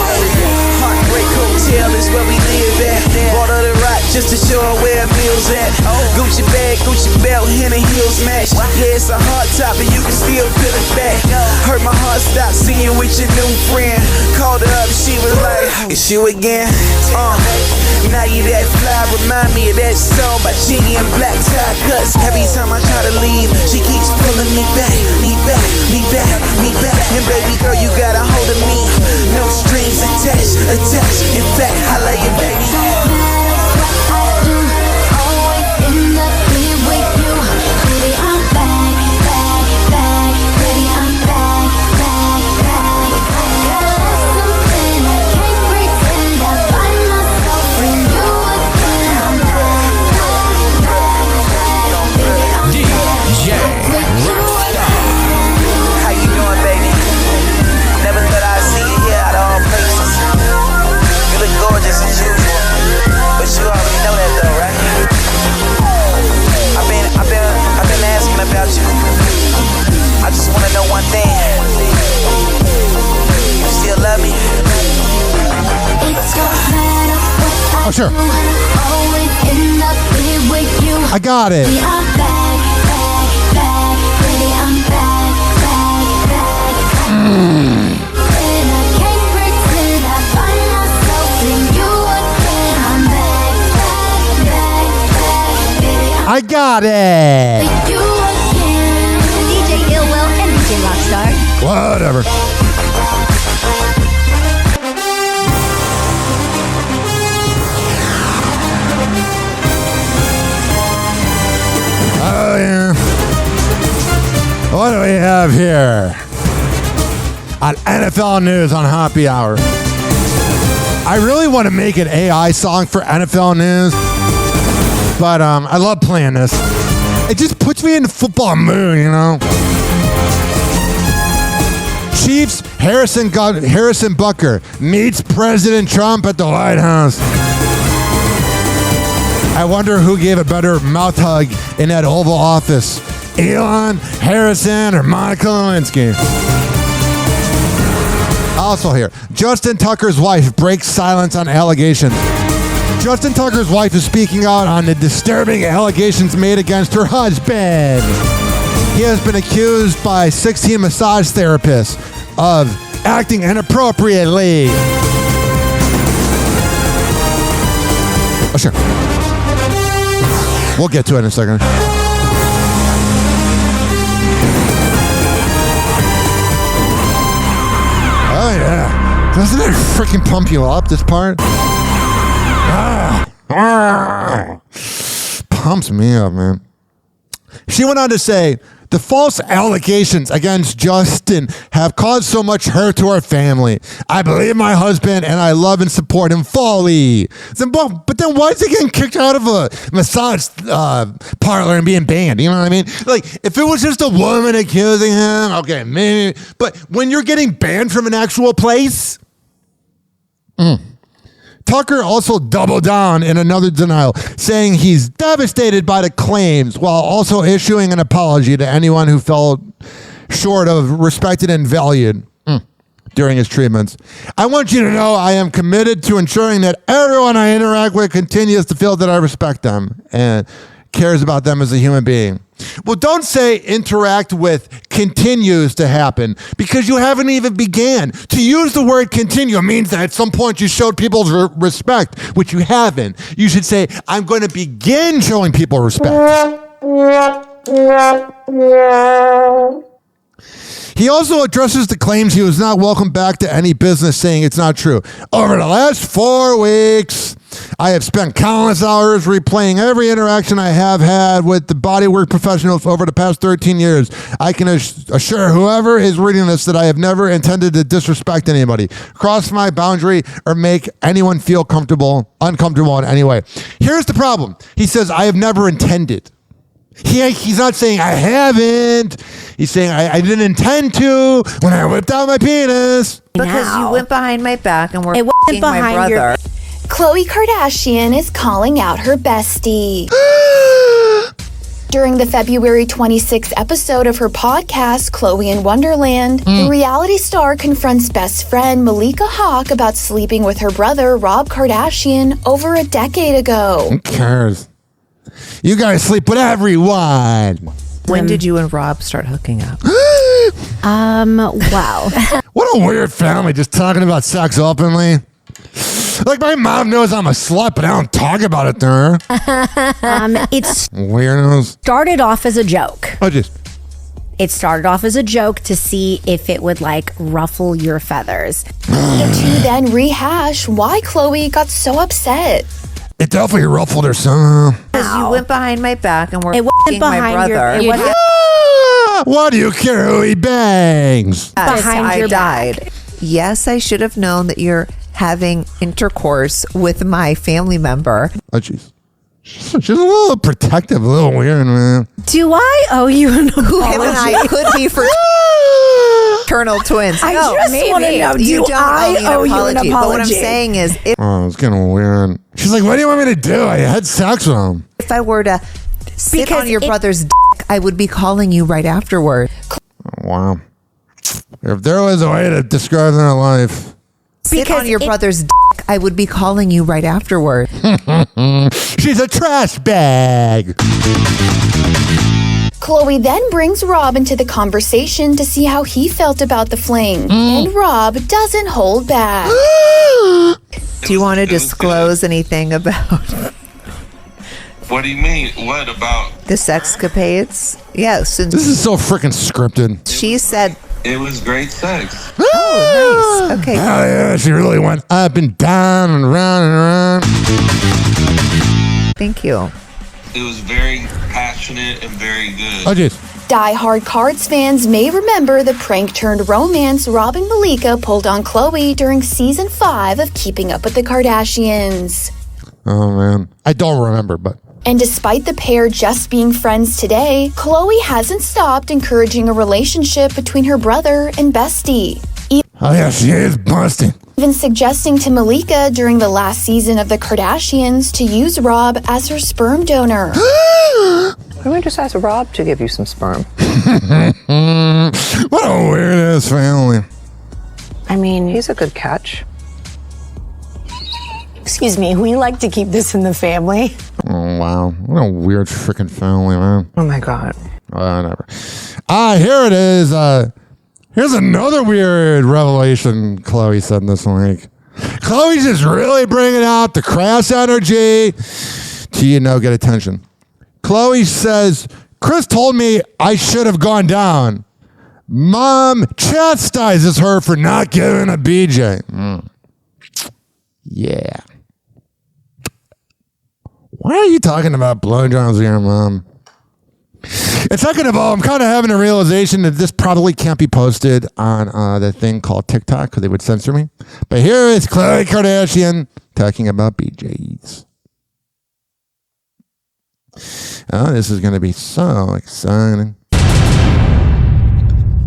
Heartbreak Hotel is where we live at. Bought her the rock just to show her where meals at. Gucci bag, Gucci belt, and the heels match. Yeah, it's a hard top, and you can still feel it back. Hurt my heart, stop seeing with your new friend. Called her up, she was like, it's you again? Now you that fly, remind me of that song by Chingy and Black Tie. Cause every time I try to leave, she keeps pulling me back, me back, me back, me back. And baby girl, you got a hold of me. No strings attached, attached. In fact, I love you, baby. Always end up here with you. Baby, I'm back, back, back. Baby, I'm back, back, back. I got something I can't pretend. I find myself in you again. I'm back, back, back, back. Baby, I'm back with you. How you doing, baby? Never thought I'd see you here out of all places. You look gorgeous as usual, but you already know that though, right? I've been asking about you. I just wanna know one thing. You still love me? Let's go. Oh, sure. Always end up here with you. I got it. Baby, I'm back, back, back. Baby, I'm back, back, back. And I can't pretend. I find myself in you again. I'm back, back, back, back. Baby, I got it. with you again. DJ Illwell and DJ Rockstar. Whatever. Oh, yeah. What do we have here? On NFL News on Happy Hour. I really want to make an AI song for NFL News, but I love playing this. It just puts me in the football mood, you know? Chiefs Harrison Butker meets President Trump at the White House. I wonder who gave a better mouth hug in that Oval Office, Elon, Harrison, or Monica Lewinsky. Also here, Justin Tucker's wife breaks silence on allegations. Justin Tucker's wife is speaking out on the disturbing allegations made against her husband. He has been accused by 16 massage therapists of acting inappropriately. Oh, sure. We'll get to it in a second. Oh, yeah. Doesn't it freaking pump you up, this part? Pumps me up, man. She went on to say, the false allegations against Justin have caused so much hurt to our family. I believe my husband and I love and support him fully. But then why is he getting kicked out of a massage parlor and being banned? You know what I mean? Like, if it was just a woman accusing him, okay, maybe. But when you're getting banned from an actual place... Tucker also doubled down in another denial, saying he's devastated by the claims while also issuing an apology to anyone who felt short of respected and valued during his treatments. I want you to know I am committed to ensuring that everyone I interact with continues to feel that I respect them and cares about them as a human being. Well, don't say interact with continues to happen because you haven't even began. To use the word continue means that at some point you showed people respect, which you haven't. You should say, I'm going to begin showing people respect. He also addresses the claims he was not welcome back to any business, saying it's not true. Over the last 4 weeks, I have spent countless hours replaying every interaction I have had with the bodywork professionals over the past 13 years. I can assure whoever is reading this that I have never intended to disrespect anybody, cross my boundary, or make anyone feel uncomfortable in any way. Here's the problem. He says, I have never intended. He's not saying I haven't. He's saying I didn't intend to when I whipped out my penis. Because you went behind my back and were f***ing my brother. Khloe Kardashian is calling out her bestie. During the February 26th episode of her podcast, Khloe in Wonderland, the reality star confronts best friend Malika Hawk about sleeping with her brother Rob Kardashian over a decade ago. Who cares? You guys sleep with everyone. When did you and Rob start hooking up? Wow. What a weird family, just talking about sex openly. Like, my mom knows I'm a slut, but I don't talk about it to her. It's weirdos. Started off as a joke. Oh, just. It started off as a joke to see if it would, like, ruffle your feathers. The two then rehash why Khloe got so upset. It definitely ruffled her some. Because you went behind my back and were f***ing my brother. Why do you care who he bangs? Behind your died. Yes, I should have known that you're having intercourse with my family member. Oh, jeez. She's a little protective, a little weird, man. Do I owe you an apology? Who him and I could be for fraternal twins. I just want to know, do I owe you an apology? But what I'm saying is... It's getting weird. She's like, what do you want me to do? I had sex with him. If I were to sit on your brother's dick, I would be calling you right afterward. Oh, wow. If there was a way to describe their life... Sit on your brother's dick, I would be calling you right afterward. She's a trash bag. Khloe then brings Rob into the conversation to see how he felt about the fling. And Rob doesn't hold back. Do you want to disclose anything about... What do you mean? What about... the sexcapades? Yeah, since... This is so freaking scripted. She said... It was great sex. Oh, nice. Okay. Oh, yeah, she really went up and down and around and around. Thank you. It was very passionate and very good. Oh, jeez. Die-hard Cards fans may remember the prank-turned-romance Rob and Malika pulled on Khloe during Season 5 of Keeping Up with the Kardashians. Oh, man. I don't remember, but... And despite the pair just being friends today, Khloe hasn't stopped encouraging a relationship between her brother and bestie. Oh, yeah, she is busting. Even suggesting to Malika during the last season of the Kardashians to use Rob as her sperm donor. Why don't we just ask Rob to give you some sperm? What a weird-ass family. I mean, he's a good catch. Excuse me, we like to keep this in the family. Oh, wow. What a weird freaking family, man. Oh, my God. Whatever. Here it is. Here's another weird revelation Khloe said this week. Khloe's just really bringing out the crass energy to, get attention. Khloe says, Chris told me I should have gone down. Mom chastises her for not giving a BJ. Yeah. Why are you talking about blowjobs with your mom? And second of all, I'm kind of having a realization that this probably can't be posted on the thing called TikTok because they would censor me. But here is Khloe Kardashian talking about BJs. Oh, this is going to be so exciting.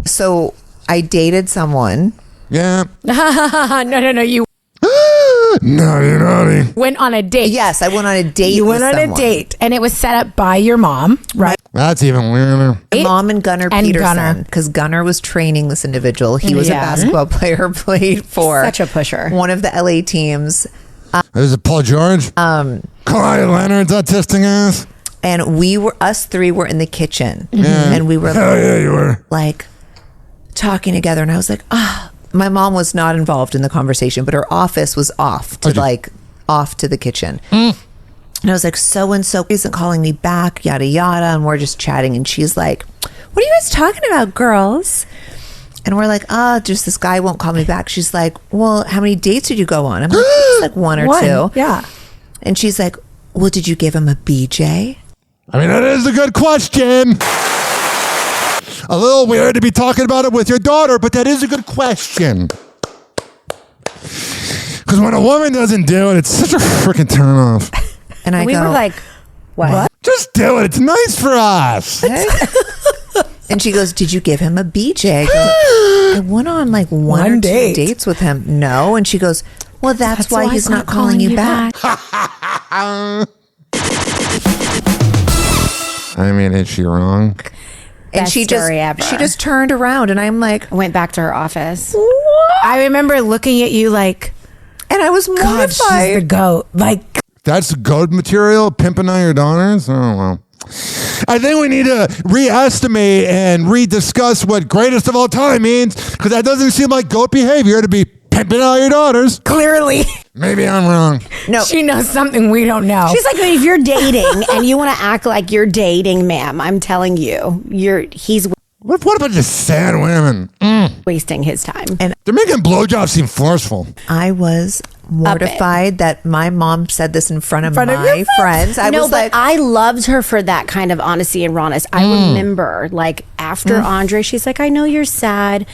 So I dated someone. Yeah. No, you Naughty, naughty. went on a date. Yes, I went on a date. You went with on someone. a date, and it was set up by your mom, right? That's even weirder. My mom and Gunnar Peterson, because Gunnar was training this individual. He was a basketball player, played for Such a pusher. one of the LA teams. Is it Paul George? Kawhi Leonard's autistic ass. And us three were in the kitchen. Yeah. And we were Hell yeah, you were. like talking together. And I was like, my mom was not involved in the conversation, but her office was off to the kitchen. And I was like, so-and-so isn't calling me back, yada, yada. And we're just chatting. And she's like, what are you guys talking about, girls? And we're like, just this guy won't call me back. She's like, well, how many dates did you go on? I'm like, it's like one or two. Yeah. And she's like, well, did you give him a BJ? I mean, that is a good question. A little weird to be talking about it with your daughter, but that is a good question. Because when a woman doesn't do it, it's such a freaking turn off. And we were like, what? Just do it. It's nice for us. And she goes, did you give him a BJ? I go, I went on like one or two dates with him. No. And she goes, well, that's why he's not calling you back. I mean, is she wrong? And she just turned around, and I'm like, went back to her office. What? I remember looking at you like, and I was mortified. God, she's the goat. Like, that's goat material, pimping on your daughters. Oh well. I think we need to reestimate and rediscuss what greatest of all time means, because that doesn't seem like goat behavior to be pimping on your daughters. Clearly. Maybe I'm wrong. No. She knows something we don't know. She's like, if you're dating and you want to act like you're dating, ma'am, I'm telling you, he's what a bunch of sad women. Wasting his time. And they're making blowjobs seem forceful. I was mortified that my mom said this in front of my friends. I was like, I loved her for that kind of honesty and rawness. I remember, like, after Andre, she's like, I know you're sad.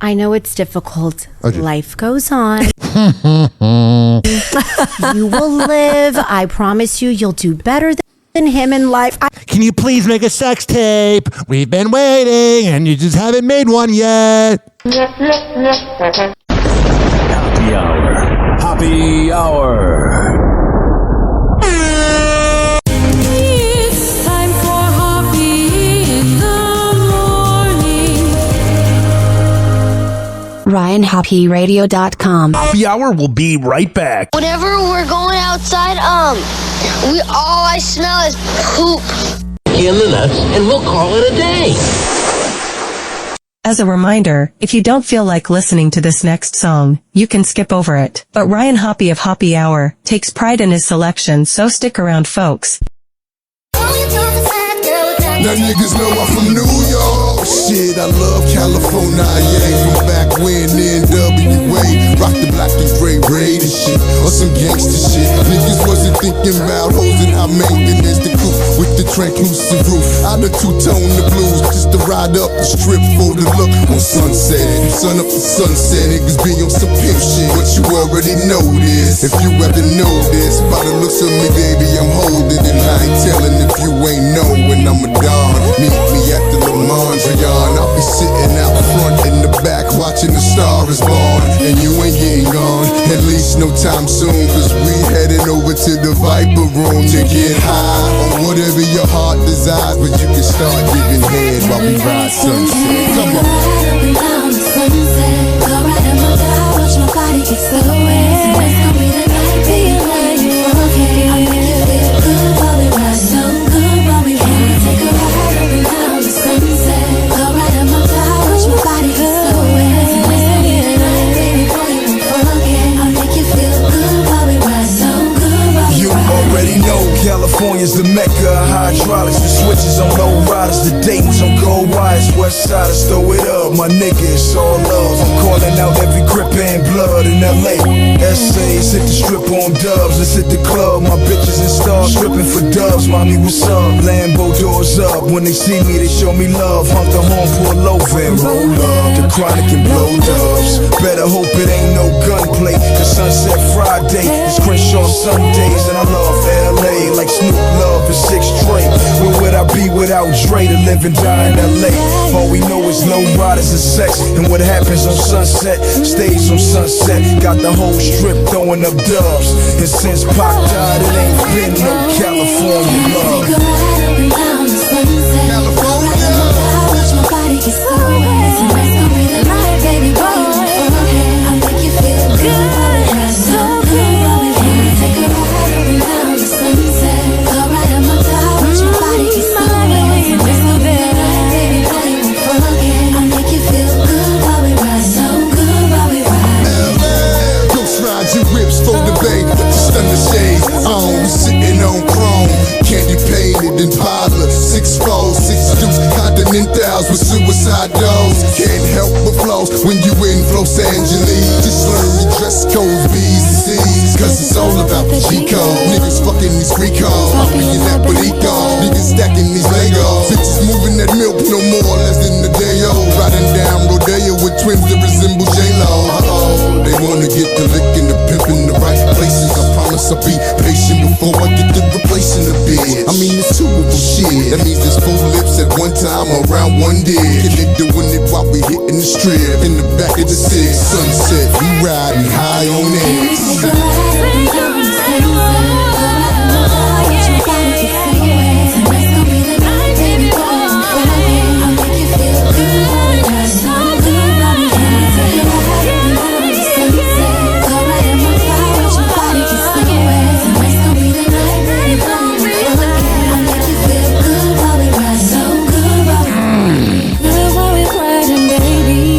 I know it's difficult. Okay. Life goes on. You will live. I promise you, you'll do better than him in life. Can you please make a sex tape? We've been waiting and you just haven't made one yet. Happy hour. Happy hour. It's time for Hoppe in the morning. RyanHoppeRadio.com. Happy hour will be right back. Whenever we're going outside, all I smell is poop. In the nuts, and we'll call it a day. As a reminder, if you don't feel like listening to this next song, you can skip over it. But Ryan Hoppe of Hoppe Hour takes pride in his selection, so stick around, folks. Now niggas know I'm from New York. Shit, I love California, yeah. From back when NWA rock the black and gray raid and shit, or some gangster shit. Niggas wasn't thinking about hoes and high maintenance. The coupe with the translucent roof. I done two-tone the blues just to ride up the strip for the look on sunset. Sun up to sunset, niggas be on some pimp shit. But you already know this. If you ever know this, by the looks of me, baby, I'm holding it. I ain't telling if you ain't know when I'm a dog. Meet me at the Lamondrian. I'll be sitting out front in the back watching the stars born. And you ain't getting gone, at least no time soon. Cause we heading over to the Viper Room to get high on whatever your heart desires. But you can start giving head while we ride sunset. Come on. Down the sunset, go right in my dial, watch my body get so wet. It's gonna be the night, being like you okay. I'll make you feel good while we ride so good while we ride. Take a ride up and down the sunset. Go right in my dial, watch my body get so wet. It's gonna be the night, baby, boy, you won't forget. I'll make you feel good while we ride so good while we ride. You already know California's the mecca of hydraulics. The switches on low riders, the Dayton's on gold wires. West siders, throw it up, my nigga, it's all love. I'm calling out every grip and blood in LA. Essays, hit the strip on dubs. Let's hit the club, my bitches and stars stripping for dubs. Mommy, what's up? Lambo doors up. When they see me, they show me love. Honk the horn, pull over and roll up. The chronic and blow dubs. Better hope it ain't no gunplay. Cause Sunset Friday is Crenshaw Sundays. And I love LA like Snoop Love is 6 Dre. Where would I be without Dre to live and die in LA? All we know is low riders and sex. And what happens on Sunset stays on Sunset. Got the whole strip throwing up dubs. And since Pac died, it ain't been no California love. California. Watch my body get so wet. Tonight's gonna be the night, baby boy. I'll make you feel good. So good while we ride. Take a ride up and down the sunset. Go right on my top. Watch my body get so wet. Tonight's gonna be the night, baby boy. You won't forget. I'll make you feel good while we ride. So good while we ride. Ghost ride your whips for the bay with the stunner shades on. Sitting on chrome, candy painted and codes, B's and C's, cause it's all about the G-code. Niggas fucking these free codes, I'm being that with eco. Niggas stacking these Legos, bitches moving that milk no more less than a day old. Riding down Rodeo with twins that resemble J-Lo. They wanna get the lick and the pimp in the right places. I promise I'll be patient before I get to replacing the bitch. I mean, it's two of them shit. That means there's 4 lips at one time around one dick. And they doing it while we hitting the strip. In the back of the 6 sunset, we riding high on it.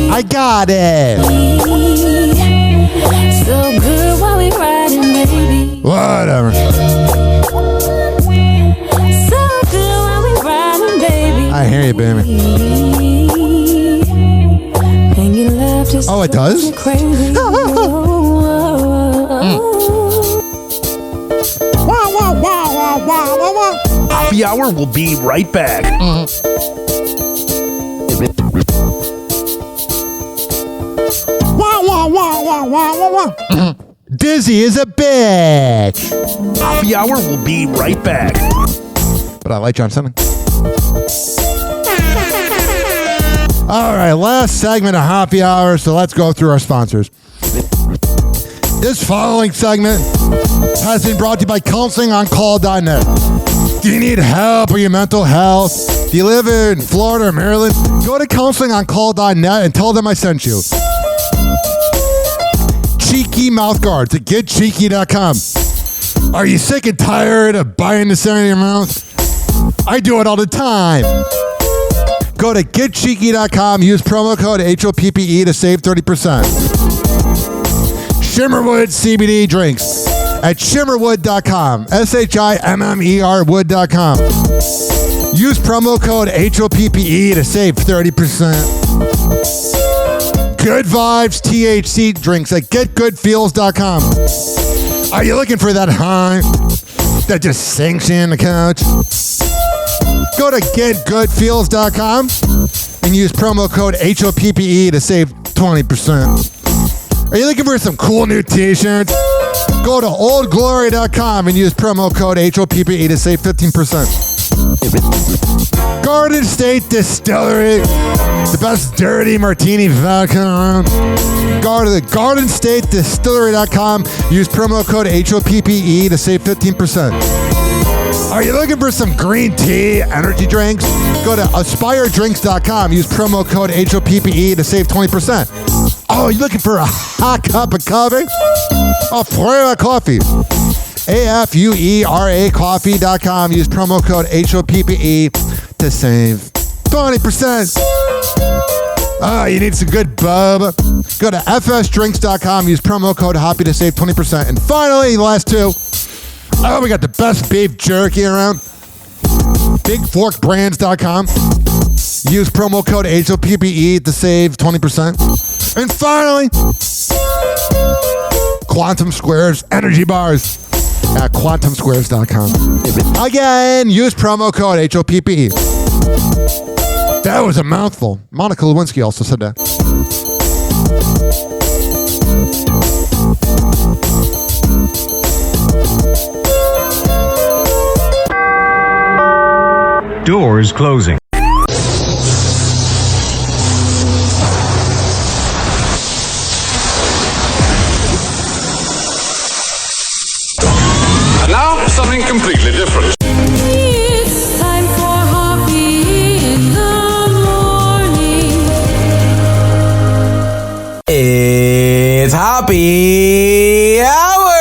I got it. So good while we riding, baby. Whatever. So good while we riding, baby. I hear you, baby. And you love just Oh, it does? crazy. Happy Hour will be right back. Dizzy is a bitch. Happy Hour will be right back. But I like Janssen. All right, last segment of Happy Hour, so let's go through our sponsors. This following segment has been brought to you by counselingoncall.net. Do you need help with your mental health? Do you live in Florida or Maryland? Go to counselingoncall.net and tell them I sent you. Cheeky mouth guards at getcheeky.com. Are you sick and tired of biting the center of your mouth? I do it all the time. Go to getcheeky.com, use promo code HOPPE to save 30%. Shimmerwood CBD drinks at shimmerwood.com, SHIMMER wood.com. Use promo code HOPPE to save 30%. Good Vibes THC drinks at getgoodfeels.com. Are you looking for that high that just sinks you in the couch? Go to getgoodfeels.com and use promo code HOPPE to save 20%. Are you looking for some cool new t-shirts? Go to oldglory.com and use promo code HOPPE to save 15%. Garden State Distillery, the best dirty martini vodka around. Go to GardenStateDistillery.com. Use promo code HOPPE to save 15%. Are you looking for some green tea energy drinks? Go to AspireDrinks.com. Use promo code HOPPE to save 20%. Oh, you looking for a hot cup of coffee? Oh, Fuera Coffee. AFUERA coffee.com. Use promo code HOPPE to save 20%. Oh, you need some good bub? Go to FSDrinks.com. Use promo code HOPPE to save 20%. And finally, the last two. Oh, we got the best beef jerky around. BigForkBrands.com. Use promo code HOPPE to save 20%. And finally, Quantum Squares Energy Bars at QuantumSquares.com. Again, use promo code HOPPE. That was a mouthful. Monica Lewinsky also said that. Doors closing. And now, something completely different. It's time for Hoppe in the morning. It's Happy Hour!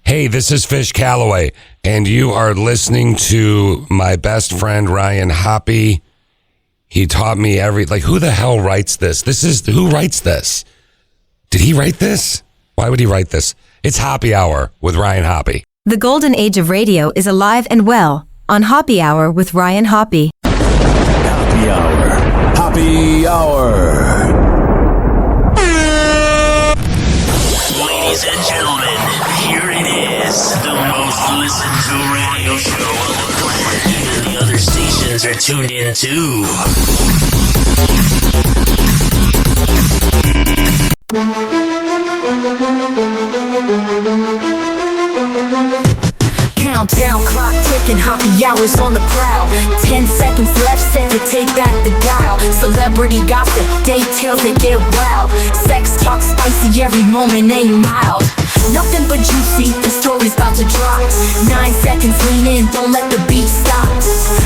Hey, this is Fish Calloway, and you are listening to my best friend Ryan Hoppe. He taught me who the hell writes this? Who writes this? Did he write this? Why would he write this? It's Happy Hour with Ryan Hoppe. The golden age of radio is alive and well on Hoppe Hour with Ryan Hoppe. Happy Hour. Happy Hour. Ladies and gentlemen, here it is. The most listened to radio show on the planet. Even the other stations are tuned in too. Countdown clock ticking, Hoppe Hours on the prowl. 10 seconds left, set to take back the dial. Celebrity gossip, details that get wild. Sex talk spicy, every moment ain't mild. Nothing but juicy, the story's about to drop. 9 seconds, lean in, don't let the beat stop.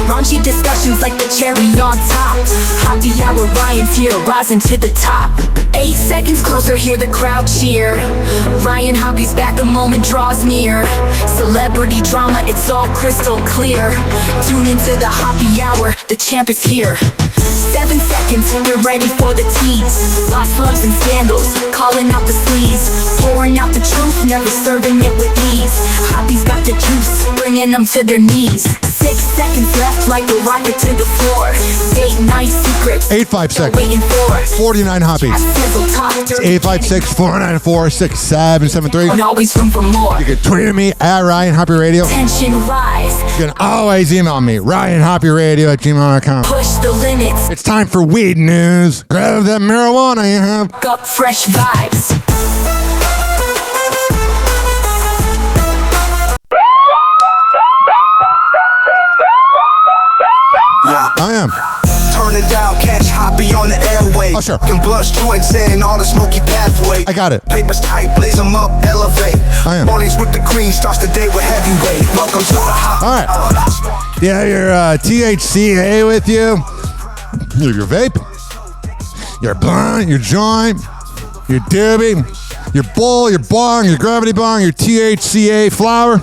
Raunchy discussions like the cherry on top. Hoppe Hour, Ryan's here, rising to the top. 8 seconds closer, hear the crowd cheer. Ryan Hoppe's back, the moment draws near. Celebrity drama, it's all crystal clear. Tune into the Hoppe Hour, the champ is here. 7 seconds, we're ready for the tease. Lost loves and scandals, calling out the sleaze. Pouring out the truth, never serving it with ease. Hoppe's got the juice, bringing them to their knees. 6 seconds left, like a rocket to the floor. Date night secrets, 856 waiting for 49 Hoppe. It's 856-494-6773. And always room for more. You can tweet at me at Ryan Hoppe Radio. Tension rise. You can always email me, RyanHoppeRadio@gmail.com. Push the limits. It's time for weed news. Grab that marijuana you have. Got fresh vibes. I am. Turn it down, catch Hoppe on the airway. Oh, sure. Can blush joints in all the smoky pathway. I got it. Papers tight, blaze them up, elevate. I am. Mornings with the cream, starts the day with heavyweight. Welcome to the Hoppe. All right. Yeah, your THCA with you. Your vape. Your blunt, your joint, your doobie, your bowl, your bong, your gravity bong, your THCA flower.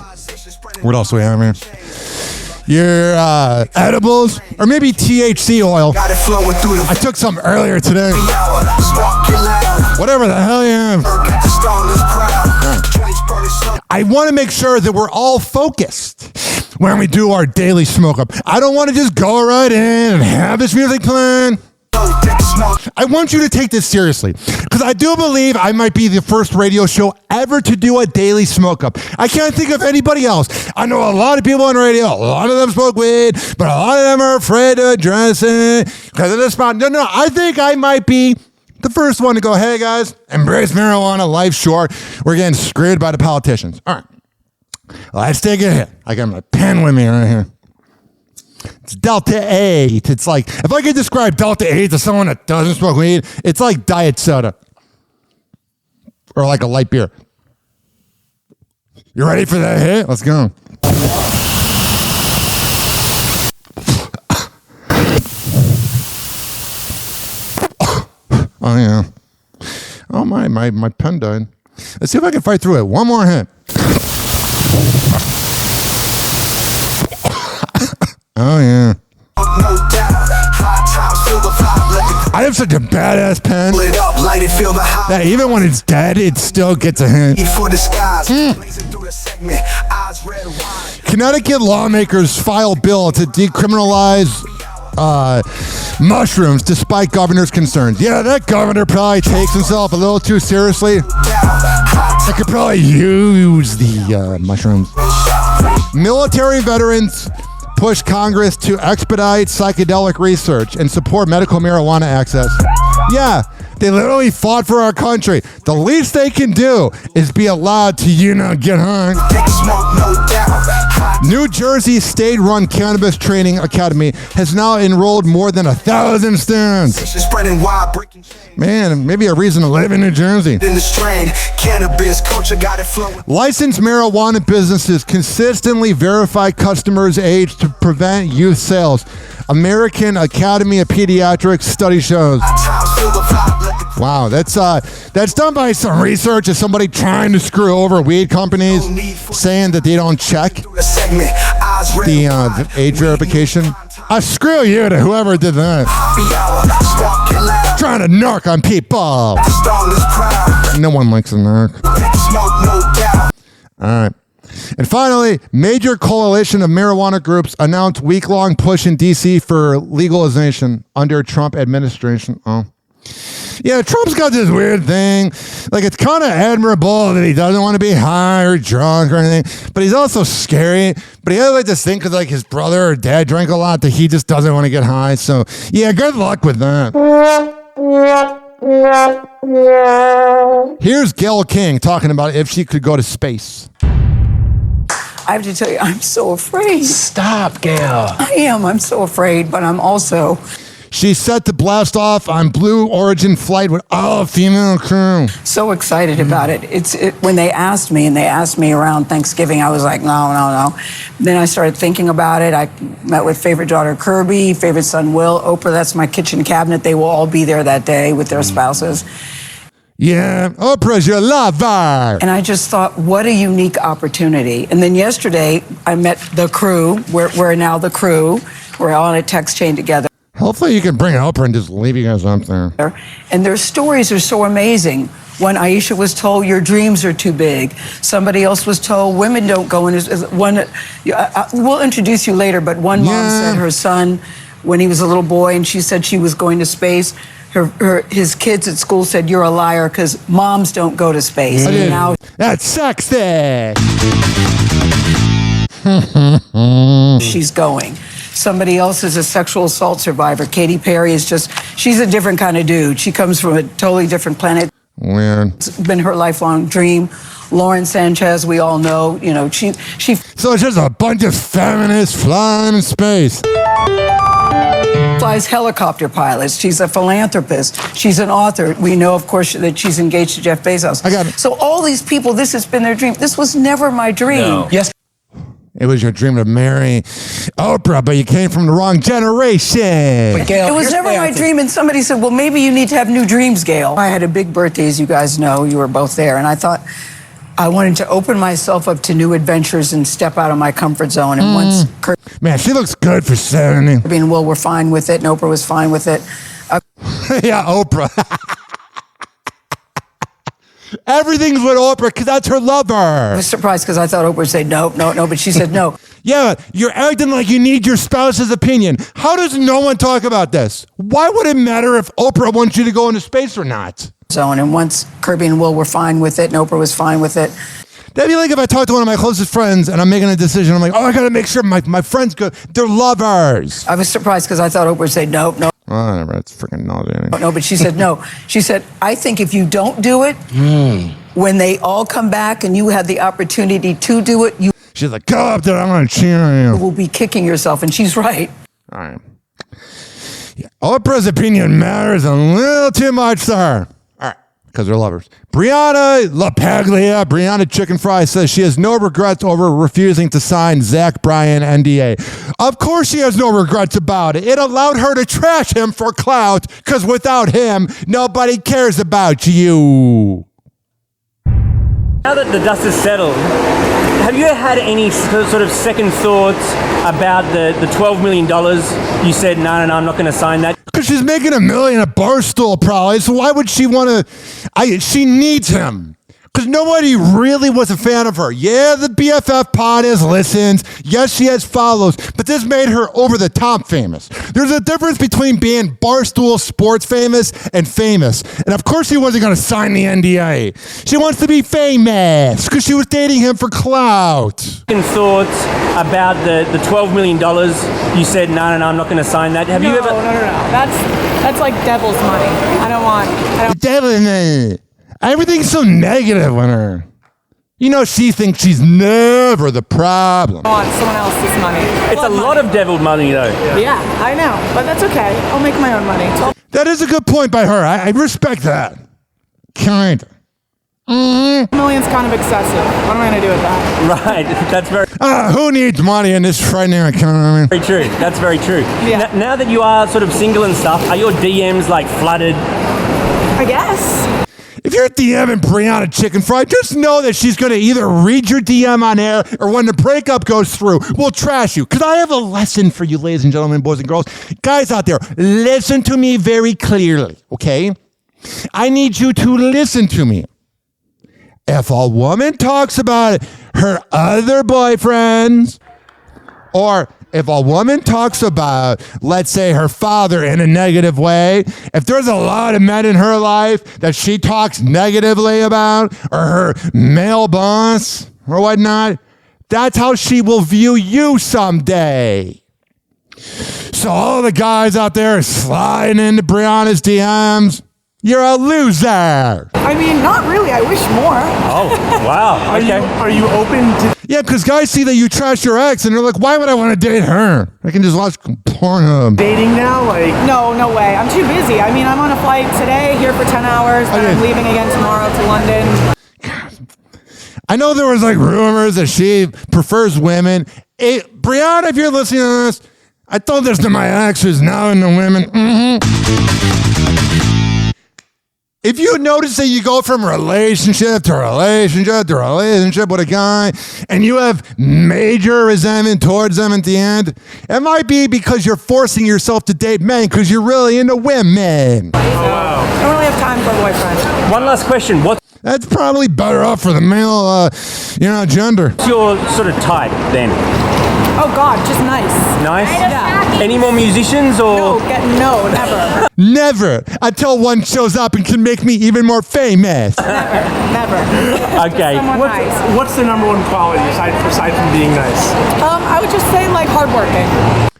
What else do we have here? Your edibles, or maybe THC oil. Got it flowing through the I took some earlier today. Whatever the hell you have. I want to make sure that we're all focused when we do our daily smoke up. I don't want to just go right in and have this music playing. I want you to take this seriously, because I do believe I might be the first radio show ever to do a daily smoke up. I can't think of anybody else. I know a lot of people on radio, a lot of them smoke weed, but a lot of them are afraid to address it because of the spot. No, I think I might be the first one to go, hey guys, embrace marijuana, life's short. We're getting screwed by the politicians. All right, let's take a hit. I got my pen with me right here. It's Delta 8. It's like, if I could describe Delta 8 to someone that doesn't smoke weed, it's like diet soda. Or like a light beer. You ready for that hit? Let's go. Oh, yeah. Oh, my pen died. Let's see if I can fight through it. One more hit. Oh, yeah. I have such a badass pen that even when it's dead, it still gets a hint. Connecticut lawmakers file bill to decriminalize mushrooms despite governor's concerns. Yeah, that governor probably takes himself a little too seriously. I could probably use the mushrooms. Military veterans push Congress to expedite psychedelic research and support medical marijuana access. Yeah, they literally fought for our country. The least they can do is be allowed to, get hung. New Jersey state-run cannabis training academy has now enrolled more than 1,000 students. Man, maybe a reason to live in New Jersey. Licensed marijuana businesses consistently verify customers' age to prevent youth sales. American Academy of Pediatrics study shows. Wow, that's done by some research of somebody trying to screw over weed companies, saying that they don't check the age verification. Screw you to whoever did that. Trying to narc on people. No one likes a narc. All right. And finally, major coalition of marijuana groups announced week-long push in D.C. for legalization under Trump administration. Oh. Yeah, Trump's got this weird thing. Like, it's kind of admirable that he doesn't want to be high or drunk or anything, but he's also scary. But he has like this thing because like his brother or dad drank a lot that he just doesn't want to get high. So, yeah, good luck with that. Here's Gayle King talking about if she could go to space. I have to tell you, I'm so afraid. Stop, Gayle. I am. I'm so afraid, but I'm also... She's set to blast off on Blue Origin flight with all female crew. So excited about it. When they asked me, and they asked me around Thanksgiving, I was like, no. Then I started thinking about it. I met with favorite daughter Kirby, favorite son Will, Oprah. That's my kitchen cabinet. They will all be there that day with their spouses. Yeah, Oprah's your lover. And I just thought, what a unique opportunity. And then yesterday, I met the crew. We're now the crew. We're all on a text chain together. Hopefully you can bring Oprah and just leave you guys up there. And their stories are so amazing. When Aisha was told, your dreams are too big. Somebody else was told, women don't go in. We'll introduce you later, but one mom said her son, when he was a little boy, and she said she was going to space, his kids at school said, you're a liar because moms don't go to space. And now that's sexy. She's going. Somebody else is a sexual assault survivor. Katy Perry is she's a different kind of dude. She comes from a totally different planet. Weird. It's been her lifelong dream. Lauren Sanchez, we all know, she. So it's just a bunch of feminists flying in space. Flies helicopter pilots. She's a philanthropist. She's an author. We know, of course, that she's engaged to Jeff Bezos. I got it. So all these people, this has been their dream. This was never my dream. No. Yes. It was your dream to marry Oprah, but you came from the wrong generation. It was never my dream, and somebody said, well, maybe you need to have new dreams, Gayle. I had a big birthday, as you guys know. You were both there, and I thought I wanted to open myself up to new adventures and step out of my comfort zone. And once Man, she looks good for 70. Kirby and Will were fine with it, and Oprah was fine with it. Yeah, Oprah. Everything's with Oprah because that's her lover. I was surprised because I thought Oprah would say no, but she said no. Yeah, you're acting like you need your spouse's opinion. How does no one talk about this? Why would it matter if Oprah wants you to go into space or not? And once Kirby and Will were fine with it, and Oprah was fine with it. That'd be like if I talk to one of my closest friends and I'm making a decision. I'm like, I got to make sure my friend's good. They're lovers. I was surprised because I thought Oprah would say no. Whatever, it's freaking nauseating. No, but she said no. She said, I think if you don't do it, when they all come back and you have the opportunity to do it, she's like, go up there, I'm going to cheer on you. You will be kicking yourself, and she's right. All right. Yeah, Oprah's opinion matters a little too much to her. Because they're lovers. Brianna LaPaglia, Brianna Chicken Fry, says she has no regrets over refusing to sign Zach Bryan NDA. Of course she has no regrets about it. It allowed her to trash him for clout, because without him, nobody cares about you. Now that the dust has settled, have you had any sort of second thoughts about the $12 million? You said, no, I'm not going to sign that. Because she's making $1 million at Barstool, probably. So why would she want to? She needs him. Because nobody really was a fan of her. Yeah, the BFF pod has listens. Yes, she has follows. But this made her over the top famous. There's a difference between being Barstool sports famous and famous. And of course she wasn't going to sign the NDA. She wants to be famous because she was dating him for clout. Thoughts about the $12 million? You said, no, I'm not going to sign that. Have you ever? No. That's like devil's money. I don't want. Devil. Everything's so negative on her. You know, she thinks she's never the problem. I want someone else's money. It's a lot of devil money, though. Yeah, I know, but that's okay. I'll make my own money. That is a good point by her. I respect that. Kind of. $1 million's kind of excessive. What am I going to do with that? Right, that's very... who needs money in this frightening economy? Very true, that's very true. Yeah. Now that you are sort of single and stuff, are your DMs like flooded? I guess. If you're DMing Brianna Chicken Fry, just know that she's going to either read your DM on air or when the breakup goes through, we'll trash you. Because I have a lesson for you, ladies and gentlemen, boys and girls. Guys out there, listen to me very clearly, okay? I need you to listen to me. if a woman talks about her other boyfriends, or if a woman talks about, let's say, her father in a negative way, if there's a lot of men in her life that she talks negatively about, or her male boss or whatnot, that's how she will view you someday. So all the guys out there sliding into Brianna's DMs, you're a loser. I mean, not really. I wish more. Oh, wow. Okay. Are you open to... Yeah, because guys see that you trash your ex, and they're like, why would I want to date her? I can just watch Pornhub. dating now? Like, No way. I'm too busy. I mean, I'm on a flight today, here for 10 hours, then I'm leaving again tomorrow to London. I know there was like rumors that she prefers women. Brianna, if you're listening to this, I told this to my ex who's now into women. If you notice that you go from relationship to relationship to relationship with a guy and you have major resentment towards them at the end, it might be because you're forcing yourself to date men because you're really into women. Oh, wow. I don't really have time for a boyfriend. One last question. That's probably better off for the male, gender. What's your sort of type then? Oh, God, just nice. Nice? Yeah. Any more musicians or? No, never. Never, until one shows up and can make me even more famous. Never. Okay. What's the number one quality aside from being nice? I would just say, like, hardworking.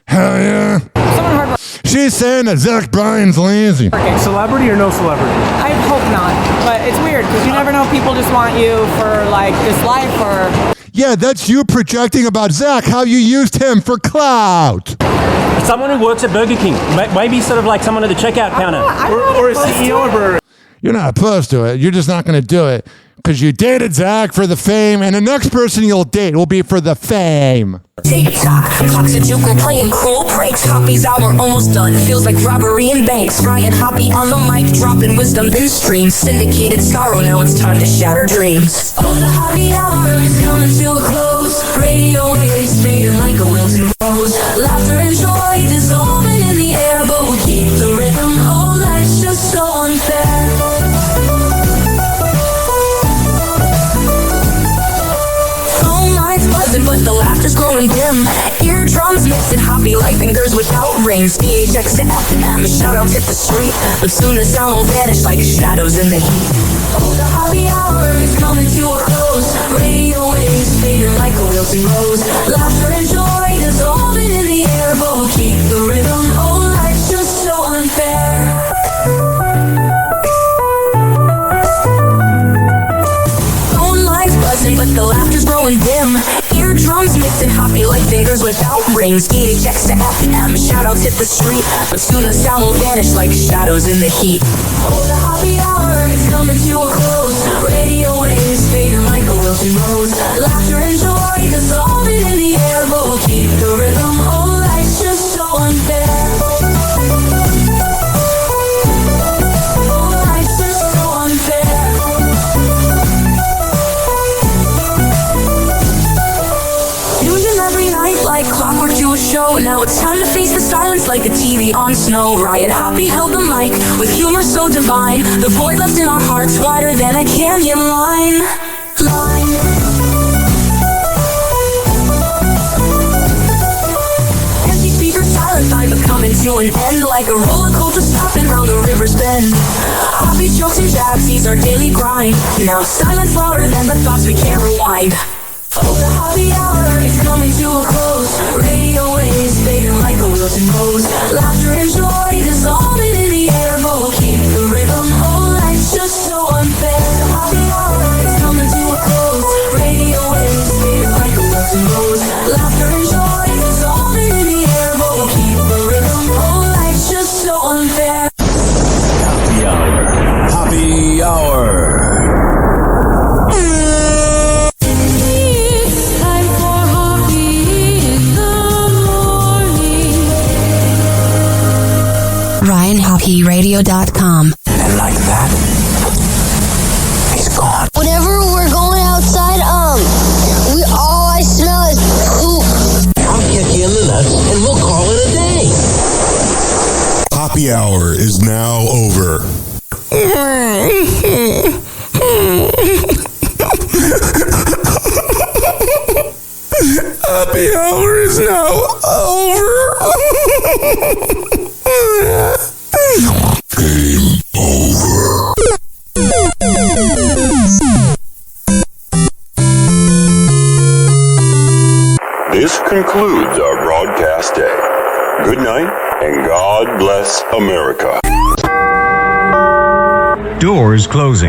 Hell yeah. Someone hardworking. She's saying that Zach Bryan's lazy. Celebrity or no celebrity? I hope not, but it's weird because you never know. People just want you for like this life or. Yeah, that's you projecting about Zach, how you used him for clout. Someone who works at Burger King. Maybe sort of like someone at the checkout counter. Or a CEO of Burger. You're not opposed to it. You're just not going to do it because you dated Zach for the fame, and the next person you'll date will be for the fame. TikTok, clocks a juke and playing cruel pranks. Hoppy's hour almost done. Feels like robbery in banks. Ryan Hoppe on the mic, dropping wisdom in streams. Syndicated sorrow, now it's time to shatter dreams. Oh, the Hoppe hour is coming to a close. Radio waves fading like a wilted rose. Laughter and joy dissolving in the air, but we'll keep the rhythm. Oh, life's just so unfair. Buzzing, but the laughter's growing dim. Eardrums mixing Hoppe like fingers without rings. PHX to FM, shoutouts hit the street, but soon the sound will vanish like shadows in the heat. Oh, the Hoppe hour is coming to a close. Radio waves fading like a wilting rose. Laughter and joy dissolving in the air, but we'll keep the rhythm. Oh, life's just so unfair. But the laughter's growing dim. Eardrums mixing Hoppe like fingers without rings. PHX to FM, shoutouts hit the street, but soon the sound will vanish like shadows in the heat. Oh, the Hoppe hour is coming to a close. Radio waves fading like a wilting rose. Laughter and joy dissolving in the air, but we'll keep the rhythm. Oh, life's just so unfair. Oh, life's just so unfair. Like clockwork to a show. Now it's time to face the silence like a TV on snow. Ryan Hoppe held the mic with humor so divine. The void left in our hearts wider than a canyon line. Empty speakers silent, I'm coming to an end. Like a roller coaster stopping round the river's bend. Hoppe jokes and jabs, these are daily grind. Now silence louder than the thoughts we can't rewind. Oh, the Hoppe hour is coming to a close. Radio waves fading like a wilting rose. Laughter and joy dissolving in the air, but we'll keep the rhythm. Oh, life's just so unfair. The Hoppe hour is coming to a close. Radio waves fading like a wilting rose. Laughter and joy dissolving in the air, but we'll keep the rhythm. Oh, life's just so unfair. Happy hour. Happy hour. RyanHoppeRadio.com. And like that, he's gone. Whenever we're going outside, all I smell is poop. I'll kick you in the nuts and we'll call it a day. Happy hour is now over. Game over. This concludes our broadcast day. Good night, and God bless America. Doors closing.